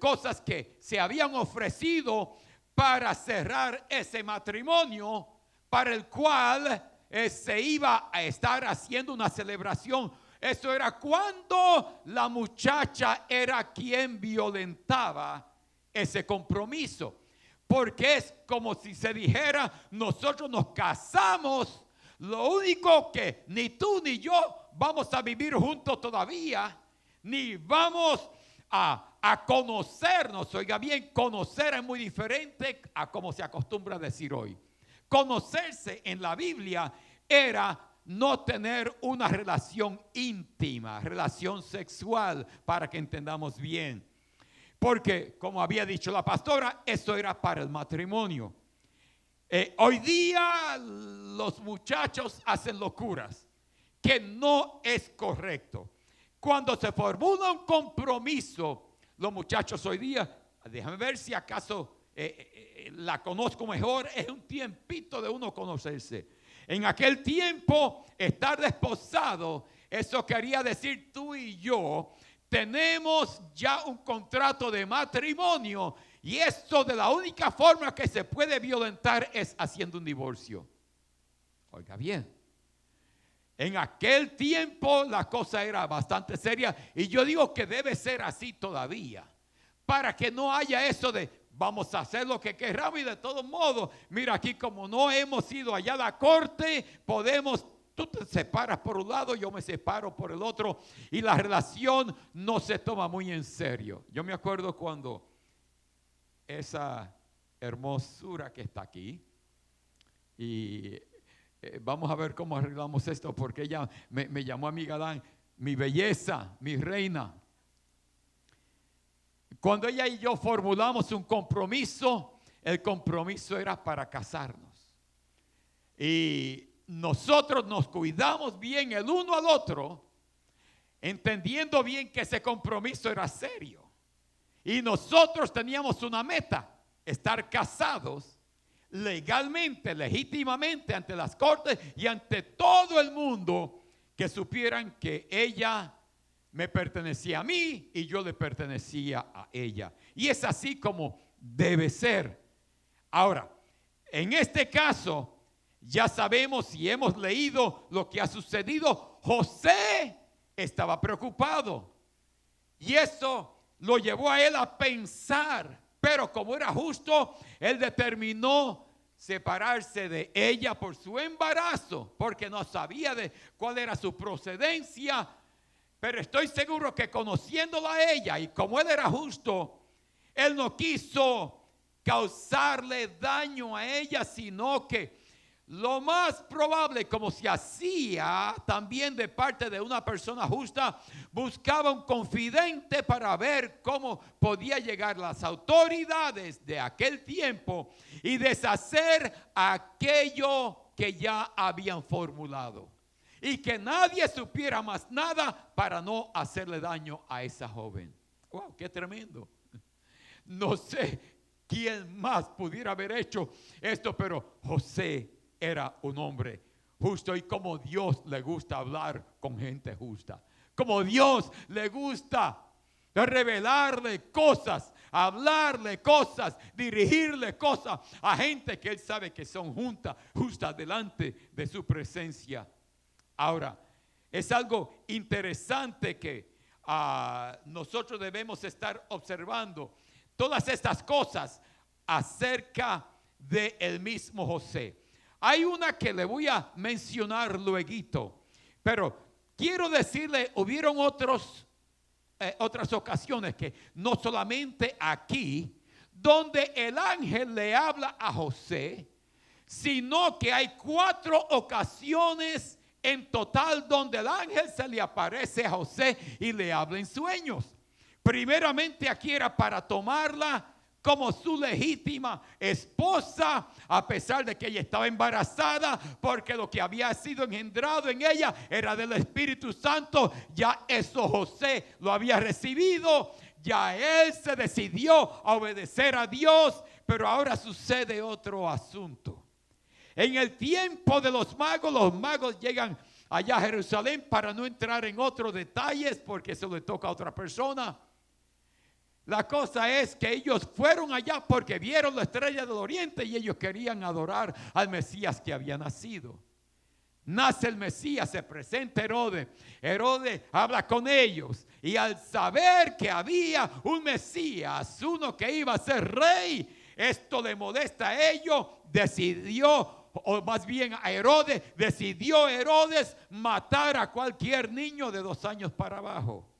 cosas que se habían ofrecido para cerrar ese matrimonio, para el cual se iba a estar haciendo una celebración. Eso era cuando la muchacha era quien violentaba ese compromiso. Porque es como si se dijera, nosotros nos casamos, lo único que ni tú ni yo vamos a vivir juntos todavía, ni vamos a conocernos. Oiga bien, conocer es muy diferente a como se acostumbra a decir hoy. Conocerse en la Biblia era no tener una relación íntima, relación sexual, para que entendamos bien. Porque, como había dicho la pastora, eso era para el matrimonio. Hoy día los muchachos hacen locuras, que no es correcto. Cuando se formula un compromiso, los muchachos hoy día, déjame ver si acaso la conozco mejor, es un tiempito de uno conocerse. En aquel tiempo, estar desposado, eso quería decir tú y yo, tenemos ya un contrato de matrimonio y esto de la única forma que se puede violentar es haciendo un divorcio. Oiga bien, en aquel tiempo la cosa era bastante seria y yo digo que debe ser así todavía, para que no haya eso de vamos a hacer lo que queramos y de todos modos, mira aquí como no hemos ido allá a la corte, podemos, tú te separas por un lado, yo me separo por el otro y la relación no se toma muy en serio. Yo me acuerdo cuando esa hermosura que está aquí y vamos a ver cómo arreglamos esto porque ella me llamó a mi galán, mi belleza, mi reina. Cuando ella y yo formulamos un compromiso, el compromiso era para casarnos. Y nosotros nos cuidamos bien el uno al otro, entendiendo bien que ese compromiso era serio. Y nosotros teníamos una meta, estar casados legalmente, legítimamente ante las cortes y ante todo el mundo, que supieran que ella me pertenecía a mí y yo le pertenecía a ella. Y es así como debe ser. Ahora, en este caso, ya sabemos y hemos leído lo que ha sucedido. José estaba preocupado y eso lo llevó a él a pensar. Pero como era justo, él determinó separarse de ella por su embarazo, porque no sabía de cuál era su procedencia. Pero estoy seguro que conociéndola a ella y como él era justo, él no quiso causarle daño a ella, sino que lo más probable, como se hacía también de parte de una persona justa, buscaba un confidente para ver cómo podía llegar las autoridades de aquel tiempo y deshacer aquello que ya habían formulado. Y que nadie supiera más nada para no hacerle daño a esa joven. ¡Wow! ¡Qué tremendo! No sé quién más pudiera haber hecho esto, pero José era un hombre justo, y como Dios le gusta hablar con gente justa, como Dios le gusta revelarle cosas, hablarle cosas, dirigirle cosas a gente que él sabe que son justas delante de su presencia. Ahora, es algo interesante que nosotros debemos estar observando todas estas cosas acerca del mismo José. Hay una que le voy a mencionar luego, pero quiero decirle, hubieron otras ocasiones que no solamente aquí, donde el ángel le habla a José, sino que hay 4 ocasiones en total donde el ángel se le aparece a José y le habla en sueños. Primeramente aquí era para tomarla como su legítima esposa, a pesar de que ella estaba embarazada, porque lo que había sido engendrado en ella era del Espíritu Santo. Ya eso José lo había recibido, ya él se decidió a obedecer a Dios, pero ahora sucede otro asunto. En el tiempo de los magos llegan allá a Jerusalén, para no entrar en otros detalles porque eso le toca a otra persona. La cosa es que ellos fueron allá porque vieron la estrella del oriente y ellos querían adorar al Mesías que había nacido. Nace el Mesías, se presenta Herodes. Herodes habla con ellos y al saber que había un Mesías, uno que iba a ser rey, esto le molesta a ellos, decidió, o más bien a Herodes, decidió Herodes matar a cualquier niño de 2 años para abajo.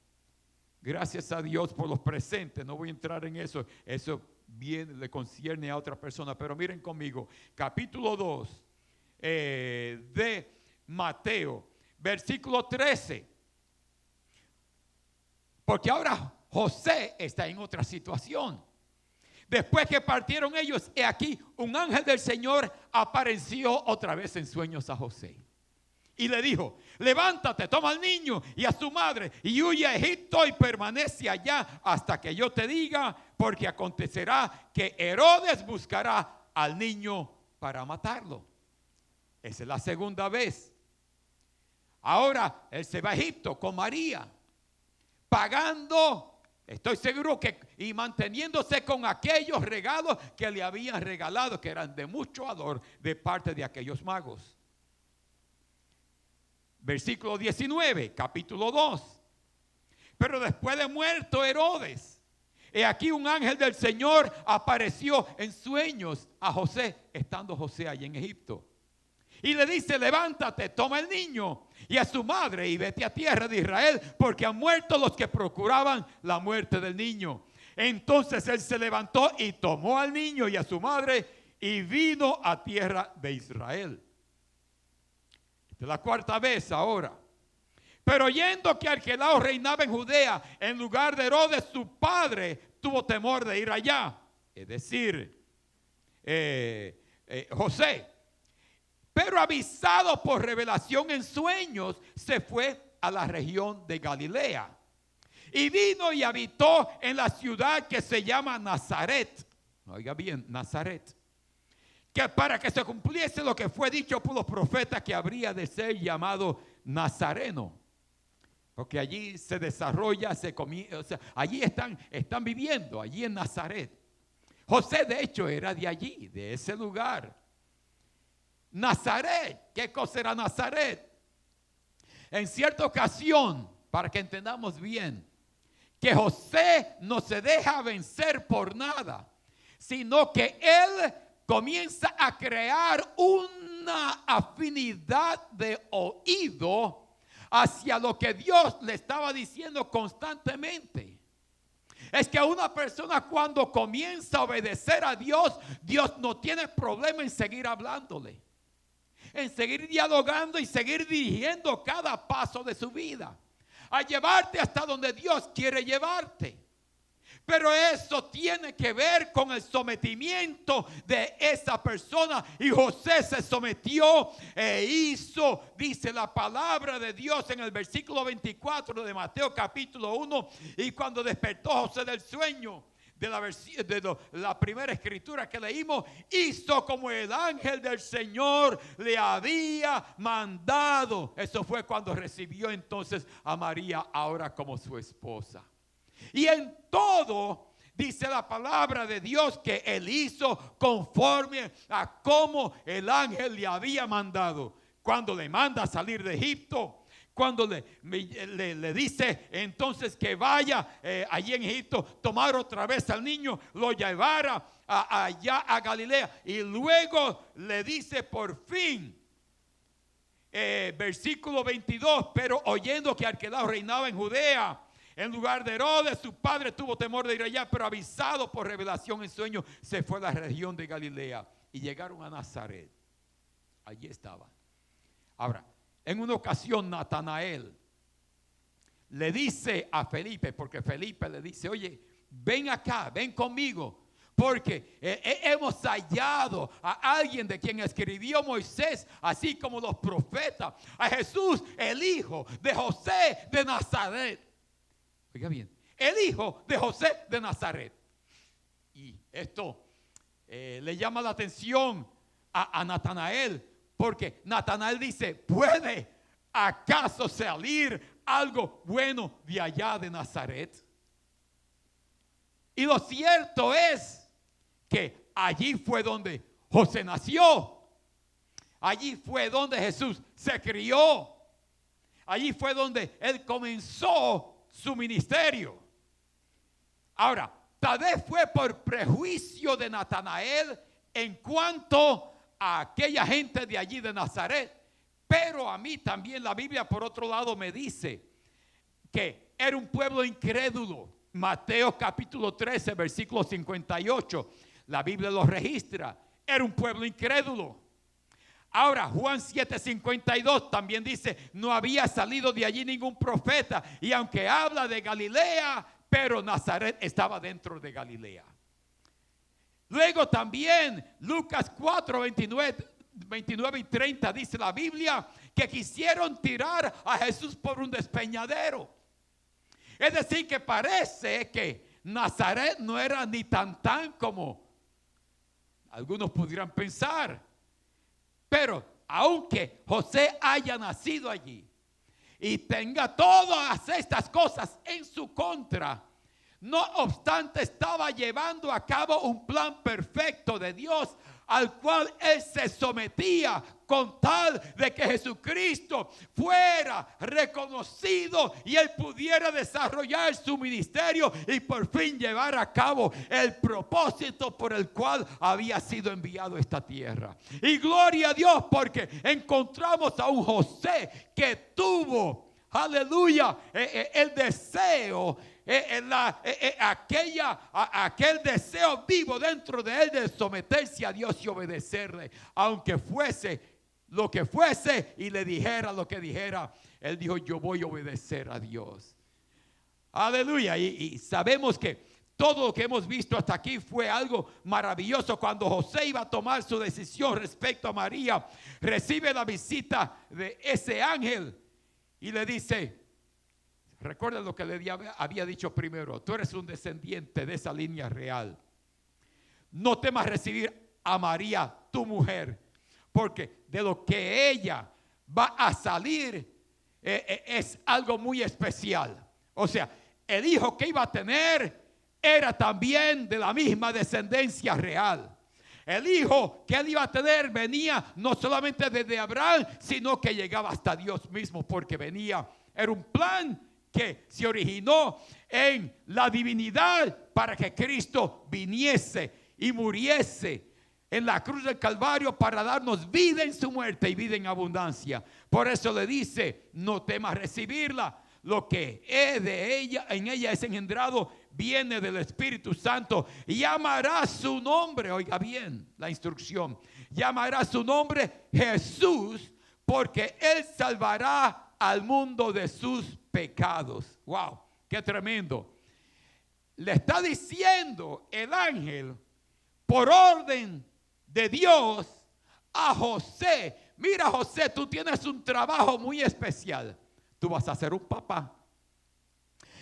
Gracias a Dios por los presentes, no voy a entrar en eso, eso bien le concierne a otra persona, pero miren conmigo, capítulo 2 de Mateo, versículo 13, porque ahora José está en otra situación. Después que partieron ellos, he aquí, un ángel del Señor apareció otra vez en sueños a José. Y le dijo, levántate, toma al niño y a su madre y huye a Egipto y permanece allá hasta que yo te diga, porque acontecerá que Herodes buscará al niño para matarlo. Esa es la segunda vez. Ahora él se va a Egipto con María, pagando, estoy seguro que, y manteniéndose con aquellos regalos que le habían regalado, que eran de mucho valor de parte de aquellos magos. Versículo 19, capítulo 2. Pero después de muerto Herodes, he aquí un ángel del Señor apareció en sueños a José, estando José allí en Egipto. Y le dice, levántate, toma el niño y a su madre y vete a tierra de Israel, porque han muerto los que procuraban la muerte del niño. Entonces él se levantó y tomó al niño y a su madre y vino a tierra de Israel. Esta es la 4ª vez ahora. Pero oyendo que Arquelao reinaba en Judea en lugar de Herodes, su padre tuvo temor de ir allá. Es decir, José. Pero avisado por revelación en sueños, se fue a la región de Galilea. Y vino y habitó en la ciudad que se llama Nazaret. Oiga bien, Nazaret. Que para que se cumpliese lo que fue dicho por los profetas, que habría de ser llamado Nazareno. Porque allí se desarrolla, o sea, allí están viviendo, allí en Nazaret. José de hecho era de allí, de ese lugar. Nazaret, ¿qué cosa era Nazaret? En cierta ocasión, para que entendamos bien, que José no se deja vencer por nada, sino que él comienza a crear una afinidad de oído hacia lo que Dios le estaba diciendo constantemente. Es que una persona cuando comienza a obedecer a Dios, Dios no tiene problema en seguir hablándole, en seguir dialogando y seguir dirigiendo cada paso de su vida, a llevarte hasta donde Dios quiere llevarte. Pero eso tiene que ver con el sometimiento de esa persona. Y José se sometió e hizo, dice la palabra de Dios en el versículo 24 de Mateo capítulo 1. Y cuando despertó José del sueño, de la primera escritura que leímos, hizo como el ángel del Señor le había mandado. Eso fue cuando recibió entonces a María ahora como su esposa. Y en todo dice la palabra de Dios que él hizo conforme a como el ángel le había mandado. Cuando le manda salir de Egipto, cuando le dice entonces que vaya allí en Egipto, tomar otra vez al niño, lo llevara allá a Galilea. Y luego le dice por fin, versículo 22, pero oyendo que Arquelao reinaba en Judea, en lugar de Herodes, su padre tuvo temor de ir allá, pero avisado por revelación en sueño, se fue a la región de Galilea y llegaron a Nazaret. Allí estaba. Ahora, en una ocasión Natanael le dice a Felipe, porque Felipe le dice, oye, ven acá, ven conmigo, porque hemos hallado a alguien de quien escribió Moisés, así como los profetas, a Jesús, el hijo de José de Nazaret. Oiga bien, el hijo de José de Nazaret. Y esto le llama la atención a Natanael, porque Natanael dice, ¿puede acaso salir algo bueno de allá de Nazaret? Y lo cierto es que allí fue donde José nació. Allí fue donde Jesús se crió. Allí fue donde él comenzó su ministerio. Ahora, tal vez fue por prejuicio de Natanael en cuanto a aquella gente de allí de Nazaret, pero a mí también la Biblia por otro lado me dice que era un pueblo incrédulo. Mateo capítulo 13 versículo 58, la Biblia lo registra, era un pueblo incrédulo. Ahora, Juan 7:52 también dice, no había salido de allí ningún profeta. Y aunque habla de Galilea, pero Nazaret estaba dentro de Galilea. Luego también, Lucas 4:29 y 30 dice la Biblia que quisieron tirar a Jesús por un despeñadero. Es decir, que parece que Nazaret no era ni tan como algunos pudieran pensar. Pero aunque José haya nacido allí y tenga todas estas cosas en su contra, no obstante estaba llevando a cabo un plan perfecto de Dios al cual él se sometía con tal de que Jesucristo fuera reconocido y él pudiera desarrollar su ministerio y por fin llevar a cabo el propósito por el cual había sido enviado a esta tierra. Y gloria a Dios porque encontramos a un José que tuvo, aleluya, el deseo, aquel deseo vivo dentro de él de someterse a Dios y obedecerle, aunque fuese lo que fuese y le dijera lo que dijera. Él dijo, yo voy a obedecer a Dios. Aleluya. Y sabemos que todo lo que hemos visto hasta aquí fue algo maravilloso. Cuando José iba a tomar su decisión respecto a María, recibe la visita de ese ángel y le dice, recuerda lo que le había dicho primero, tú eres un descendiente de esa línea real. No temas recibir a María, tu mujer, porque de lo que ella va a salir es algo muy especial. O sea, el hijo que iba a tener era también de la misma descendencia real. El hijo que él iba a tener venía no solamente desde Abraham, sino que llegaba hasta Dios mismo, porque venía, era un plan que se originó en la divinidad para que Cristo viniese y muriese en la cruz del Calvario para darnos vida en su muerte y vida en abundancia. Por eso le dice, no temas recibirla. Lo que es de ella, en ella es engendrado, viene del Espíritu Santo. Y llamará su nombre, oiga bien la instrucción, llamará su nombre Jesús, porque Él salvará al mundo de sus pecados. Wow, qué tremendo. Le está diciendo el ángel, por orden de Dios, a José: mira, José, tú tienes un trabajo muy especial. Tú vas a ser un papá.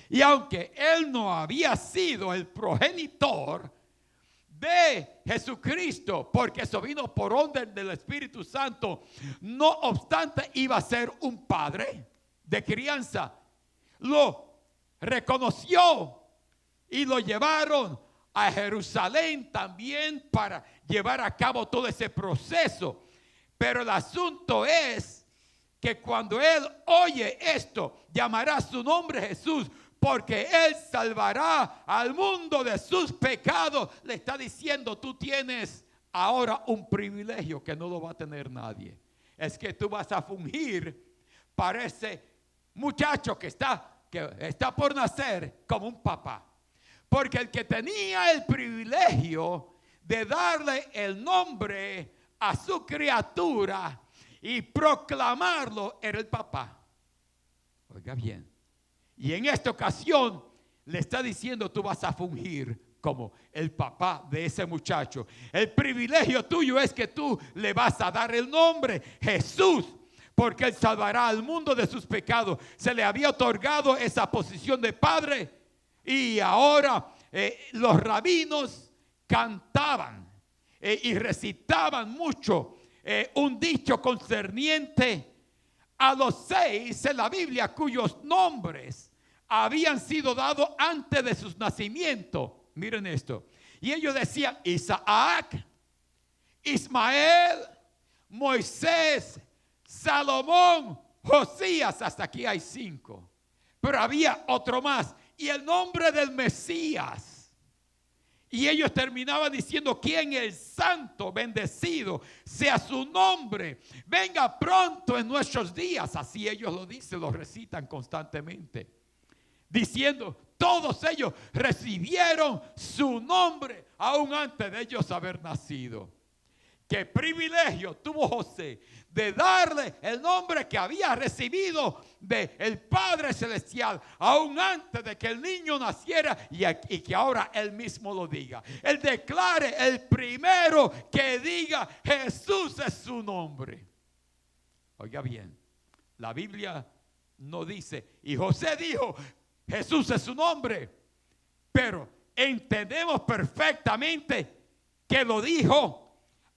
Y aunque él no había sido el progenitor de Jesucristo, porque eso vino por orden del Espíritu Santo, no obstante iba a ser un padre de crianza. Lo reconoció y lo llevaron a Jerusalén también para llevar a cabo todo ese proceso. Pero el asunto es que cuando él oye esto, llamará su nombre Jesús, porque él salvará al mundo de sus pecados. Le está diciendo, tú tienes ahora un privilegio que no lo va a tener nadie. Es que tú vas a fungir para ese muchacho que está por nacer como un papá. Porque el que tenía el privilegio de darle el nombre a su criatura y proclamarlo era el papá. Oiga bien. Y en esta ocasión le está diciendo, tú vas a fungir como el papá de ese muchacho. El privilegio tuyo es que tú le vas a dar el nombre Jesús, porque él salvará al mundo de sus pecados. Se le había otorgado esa posición de padre y ahora los rabinos cantaban y recitaban mucho un dicho concerniente a los 6 en la Biblia cuyos nombres habían sido dados antes de sus nacimientos. Miren esto. Y ellos decían Isaac, Ismael, Moisés, Salomón, Josías. Hasta aquí hay 5. Pero había otro más. Y el nombre del Mesías. Y ellos terminaban diciendo, ¿quién es santo, bendecido sea su nombre? Venga pronto en nuestros días. Así ellos lo dicen, lo recitan constantemente. Diciendo, todos ellos recibieron su nombre aún antes de ellos haber nacido. Qué privilegio tuvo José de darle el nombre que había recibido del Padre Celestial aún antes de que el niño naciera y que ahora él mismo lo diga. Él declare el primero que diga Jesús es su nombre. Oiga bien, la Biblia no dice, y José dijo Jesús es su nombre, pero entendemos perfectamente que lo dijo,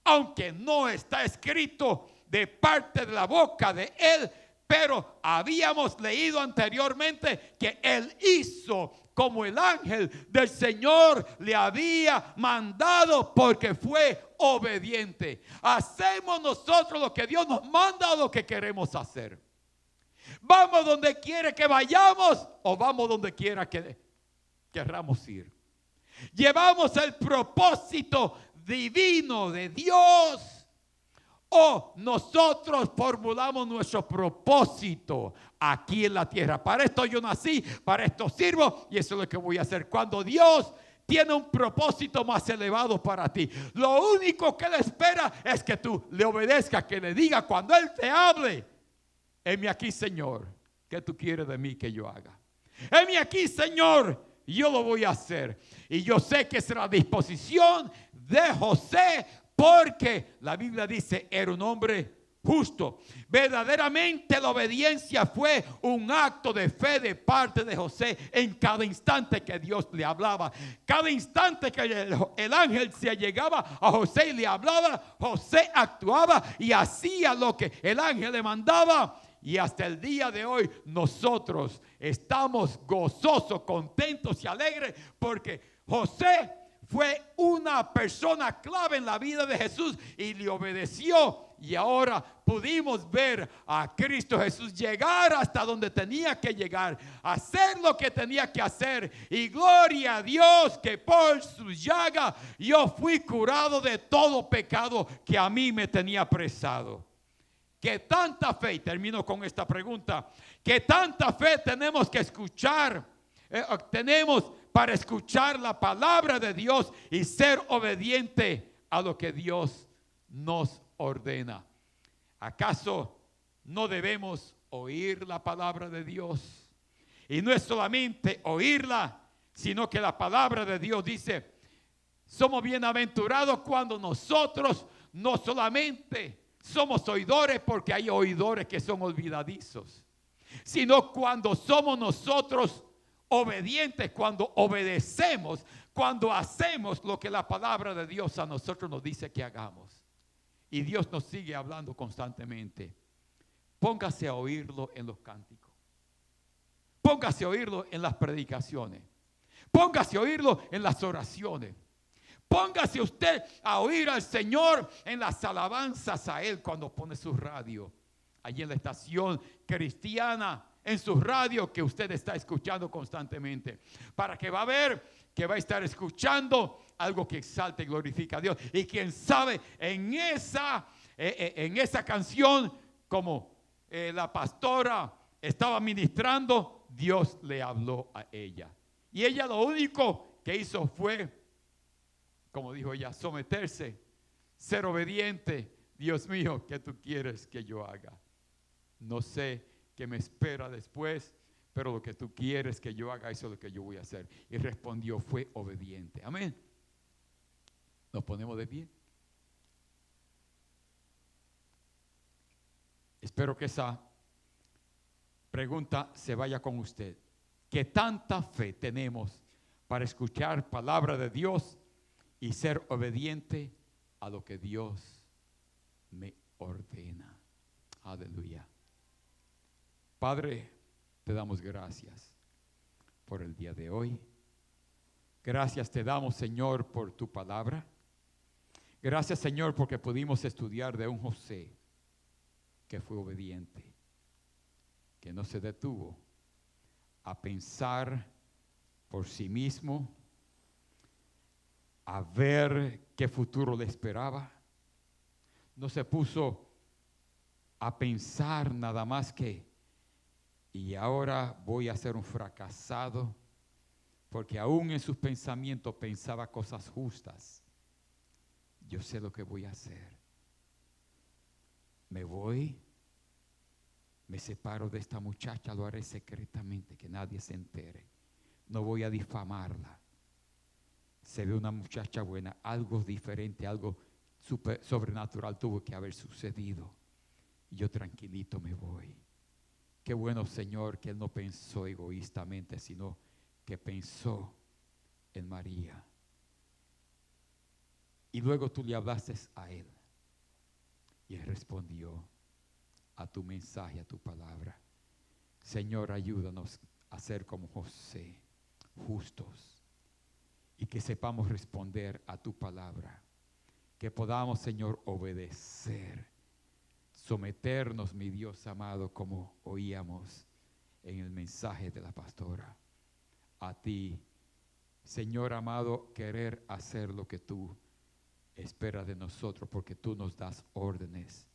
aunque no está escrito de parte de la boca de él, pero habíamos leído anteriormente que él hizo como el ángel del Señor le había mandado, porque fue obediente. Hacemos nosotros lo que Dios nos manda o lo que queremos hacer. Vamos donde quiere que vayamos o vamos donde quiera que querramos ir. Llevamos el propósito divino de Dios o nosotros formulamos nuestro propósito aquí en la tierra. Para esto yo nací, para esto sirvo y eso es lo que voy a hacer. Cuando Dios tiene un propósito más elevado para ti, lo único que Él espera es que tú le obedezcas, que le digas cuando Él te hable: heme aquí, Señor, ¿qué tú quieres de mí que yo haga? Heme aquí, Señor, yo lo voy a hacer. Y yo sé que es la disposición de José, porque la Biblia dice era un hombre justo. Verdaderamente la obediencia fue un acto de fe de parte de José en cada instante que Dios le hablaba. Cada instante que el ángel se llegaba a José y le hablaba, José actuaba y hacía lo que el ángel le mandaba. Y hasta el día de hoy nosotros estamos gozosos, contentos y alegres porque José fue una persona clave en la vida de Jesús y le obedeció y ahora pudimos ver a Cristo Jesús llegar hasta donde tenía que llegar, hacer lo que tenía que hacer. Y gloria a Dios que por su llaga yo fui curado de todo pecado que a mí me tenía apresado. Que tanta fe, y termino con esta pregunta, que tanta fe tenemos que escuchar, tenemos para escuchar la palabra de Dios y ser obediente a lo que Dios nos ordena. ¿Acaso no debemos oír la palabra de Dios? Y no es solamente oírla, sino que la palabra de Dios dice, somos bienaventurados cuando nosotros no solamente somos oidores, porque hay oidores que son olvidadizos, sino cuando somos nosotros obedientes, cuando obedecemos, cuando hacemos lo que la palabra de Dios a nosotros nos dice que hagamos. Y Dios nos sigue hablando constantemente. Póngase a oírlo en los cánticos. Póngase a oírlo en las predicaciones. Póngase a oírlo en las oraciones. Póngase usted a oír al Señor en las alabanzas a Él cuando pone su radio. Allí en la estación cristiana, en su radio que usted está escuchando constantemente. Para que va a ver que va a estar escuchando algo que exalte y glorifica a Dios. Y quién sabe, en esa canción, como la pastora estaba ministrando, Dios le habló a ella. Y ella lo único que hizo fue, como dijo ella, someterse, ser obediente. Dios mío, ¿qué tú quieres que yo haga? No sé qué me espera después, pero lo que tú quieres que yo haga, eso es lo que yo voy a hacer. Y respondió, fue obediente. Amén. Nos ponemos de pie. Espero que esa pregunta se vaya con usted. ¿Qué tanta fe tenemos para escuchar palabra de Dios y ser obediente a lo que Dios me ordena? Aleluya. Padre, te damos gracias por el día de hoy. Gracias te damos, Señor, por tu palabra. Gracias, Señor, porque pudimos estudiar de un José que fue obediente, que no se detuvo a pensar por sí mismo, a ver qué futuro le esperaba. No se puso a pensar nada más que, y ahora voy a ser un fracasado, porque aún en sus pensamientos pensaba cosas justas. Yo sé lo que voy a hacer. Me voy, me separo de esta muchacha, lo haré secretamente, que nadie se entere. No voy a difamarla. Se ve una muchacha buena, algo diferente, algo sobrenatural tuvo que haber sucedido. Y yo tranquilito me voy. Qué bueno, Señor, que Él no pensó egoístamente, sino que pensó en María. Y luego tú le hablaste a Él. Y Él respondió a tu mensaje, a tu palabra. Señor, ayúdanos a ser como José, justos. Y que sepamos responder a tu palabra. Que podamos, Señor, obedecer. Someternos, mi Dios amado, como oíamos en el mensaje de la pastora. A ti, Señor amado, querer hacer lo que tú esperas de nosotros, porque tú nos das órdenes.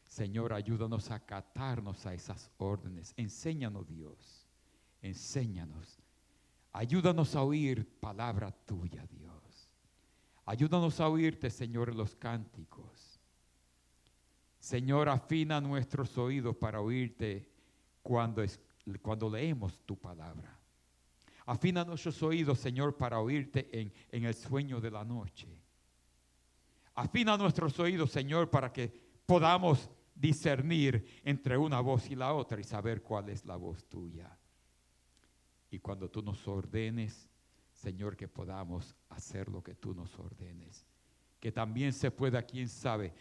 Señor, ayúdanos a acatarnos a esas órdenes. Enséñanos, Dios. Enséñanos. Ayúdanos a oír palabra tuya, Dios. Ayúdanos a oírte, Señor, en los cánticos. Señor, afina nuestros oídos para oírte cuando leemos tu palabra. Afina nuestros oídos, Señor, para oírte en el sueño de la noche. Afina nuestros oídos, Señor, para que podamos discernir entre una voz y la otra y saber cuál es la voz tuya. Y cuando tú nos ordenes, Señor, que podamos hacer lo que tú nos ordenes. Que también se pueda, quién sabe,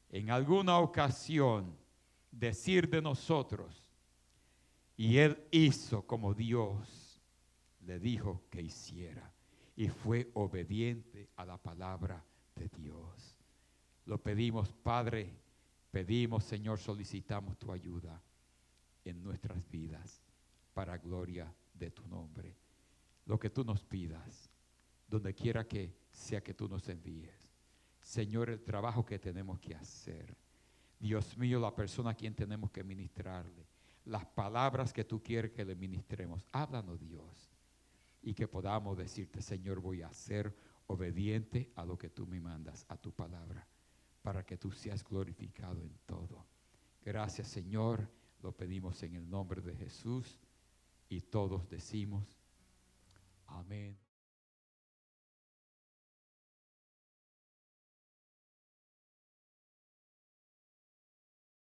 en alguna ocasión decir de nosotros, y Él hizo como Dios le dijo que hiciera, y fue obediente a la palabra de Dios. Lo pedimos, Padre, Pedimos, Señor, solicitamos tu ayuda en nuestras vidas para gloria de tu nombre. Lo que tú nos pidas, donde quiera que sea que tú nos envíes. Señor, el trabajo que tenemos que hacer. Dios mío, la persona a quien tenemos que ministrarle. Las palabras que tú quieres que le ministremos. Háblanos, Dios. Y que podamos decirte, Señor, voy a ser obediente a lo que tú me mandas, a tu palabra, para que tú seas glorificado en todo. Gracias, Señor. Lo pedimos en el nombre de Jesús. Y todos decimos, amén.